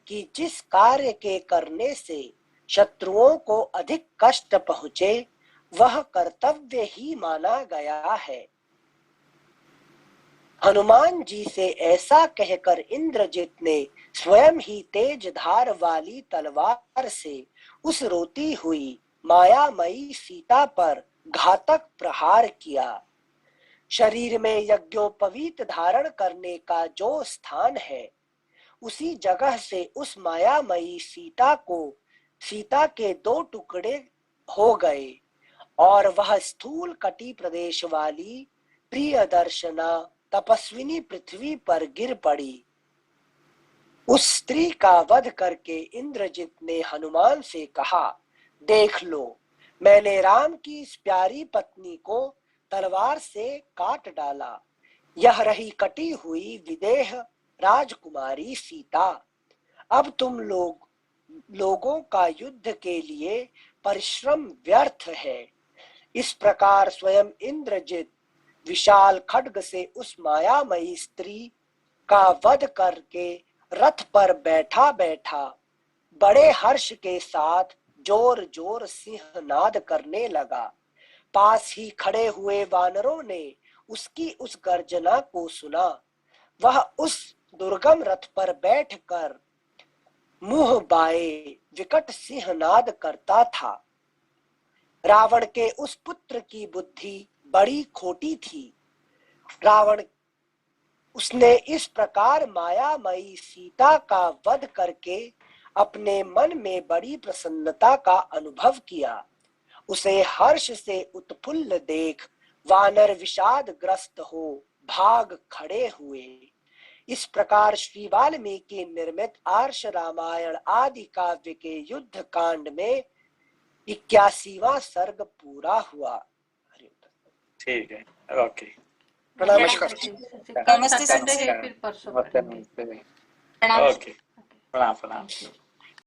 कि जिस कार्य के करने से शत्रुओं को अधिक कष्ट पहुंचे वह कर्तव्य ही माना गया है। हनुमान जी से ऐसा कहकर इंद्रजित ने स्वयं ही तेज धार वाली तलवार से उस रोती हुई मायामयी सीता पर घातक प्रहार किया। शरीर में यज्ञोपवीत धारण करने का जो स्थान है, उसी जगह से उस मायामयी सीता के 2 टुकड़े हो गए और वह स्थूल कटी प्रदेश वाली प्रियदर्शना तपस्विनी पृथ्वी पर गिर पड़ी। उस स्त्री का वध करके इंद्रजित ने हनुमान से कहा, देख लो, मैंने राम की इस प्यारी पत्नी को तलवार से काट डाला। यह रही कटी हुई विदेह राजकुमारी सीता। अब तुम लोगों का युद्ध के लिए परिश्रम व्यर्थ है। इस प्रकार स्वयं इंद्रजित विशाल खड्ग से उस मायामयी स्त्री का वध करके रथ पर बैठा बैठा बड़े हर्ष के साथ जोर जोर सिंहनाद करने लगा। पास ही खड़े हुए वानरों ने उसकी उस गर्जना को सुना। वह उस दुर्गम रथ पर बैठकर मुंह बाए विकट सिंहनाद करता था। रावण के उस पुत्र की बुद्धि बड़ी खोटी थी। रावण उसने इस प्रकार मायामयी सीता का वध करके अपने मन में बड़ी प्रसन्नता का अनुभव किया। उसे हर्ष से उत्फुल्ल देख वानर विषाद ग्रस्त हो भाग खड़े हुए। इस प्रकार श्री वाल्मीकि निर्मित आर्ष रामायण आदि काव्य के युद्ध कांड में 81वां सर्ग पूरा हुआ। ठीक है, ओके, नमस्कार। नमस्ते संजय। फिर परसों ओके, प्रणाम।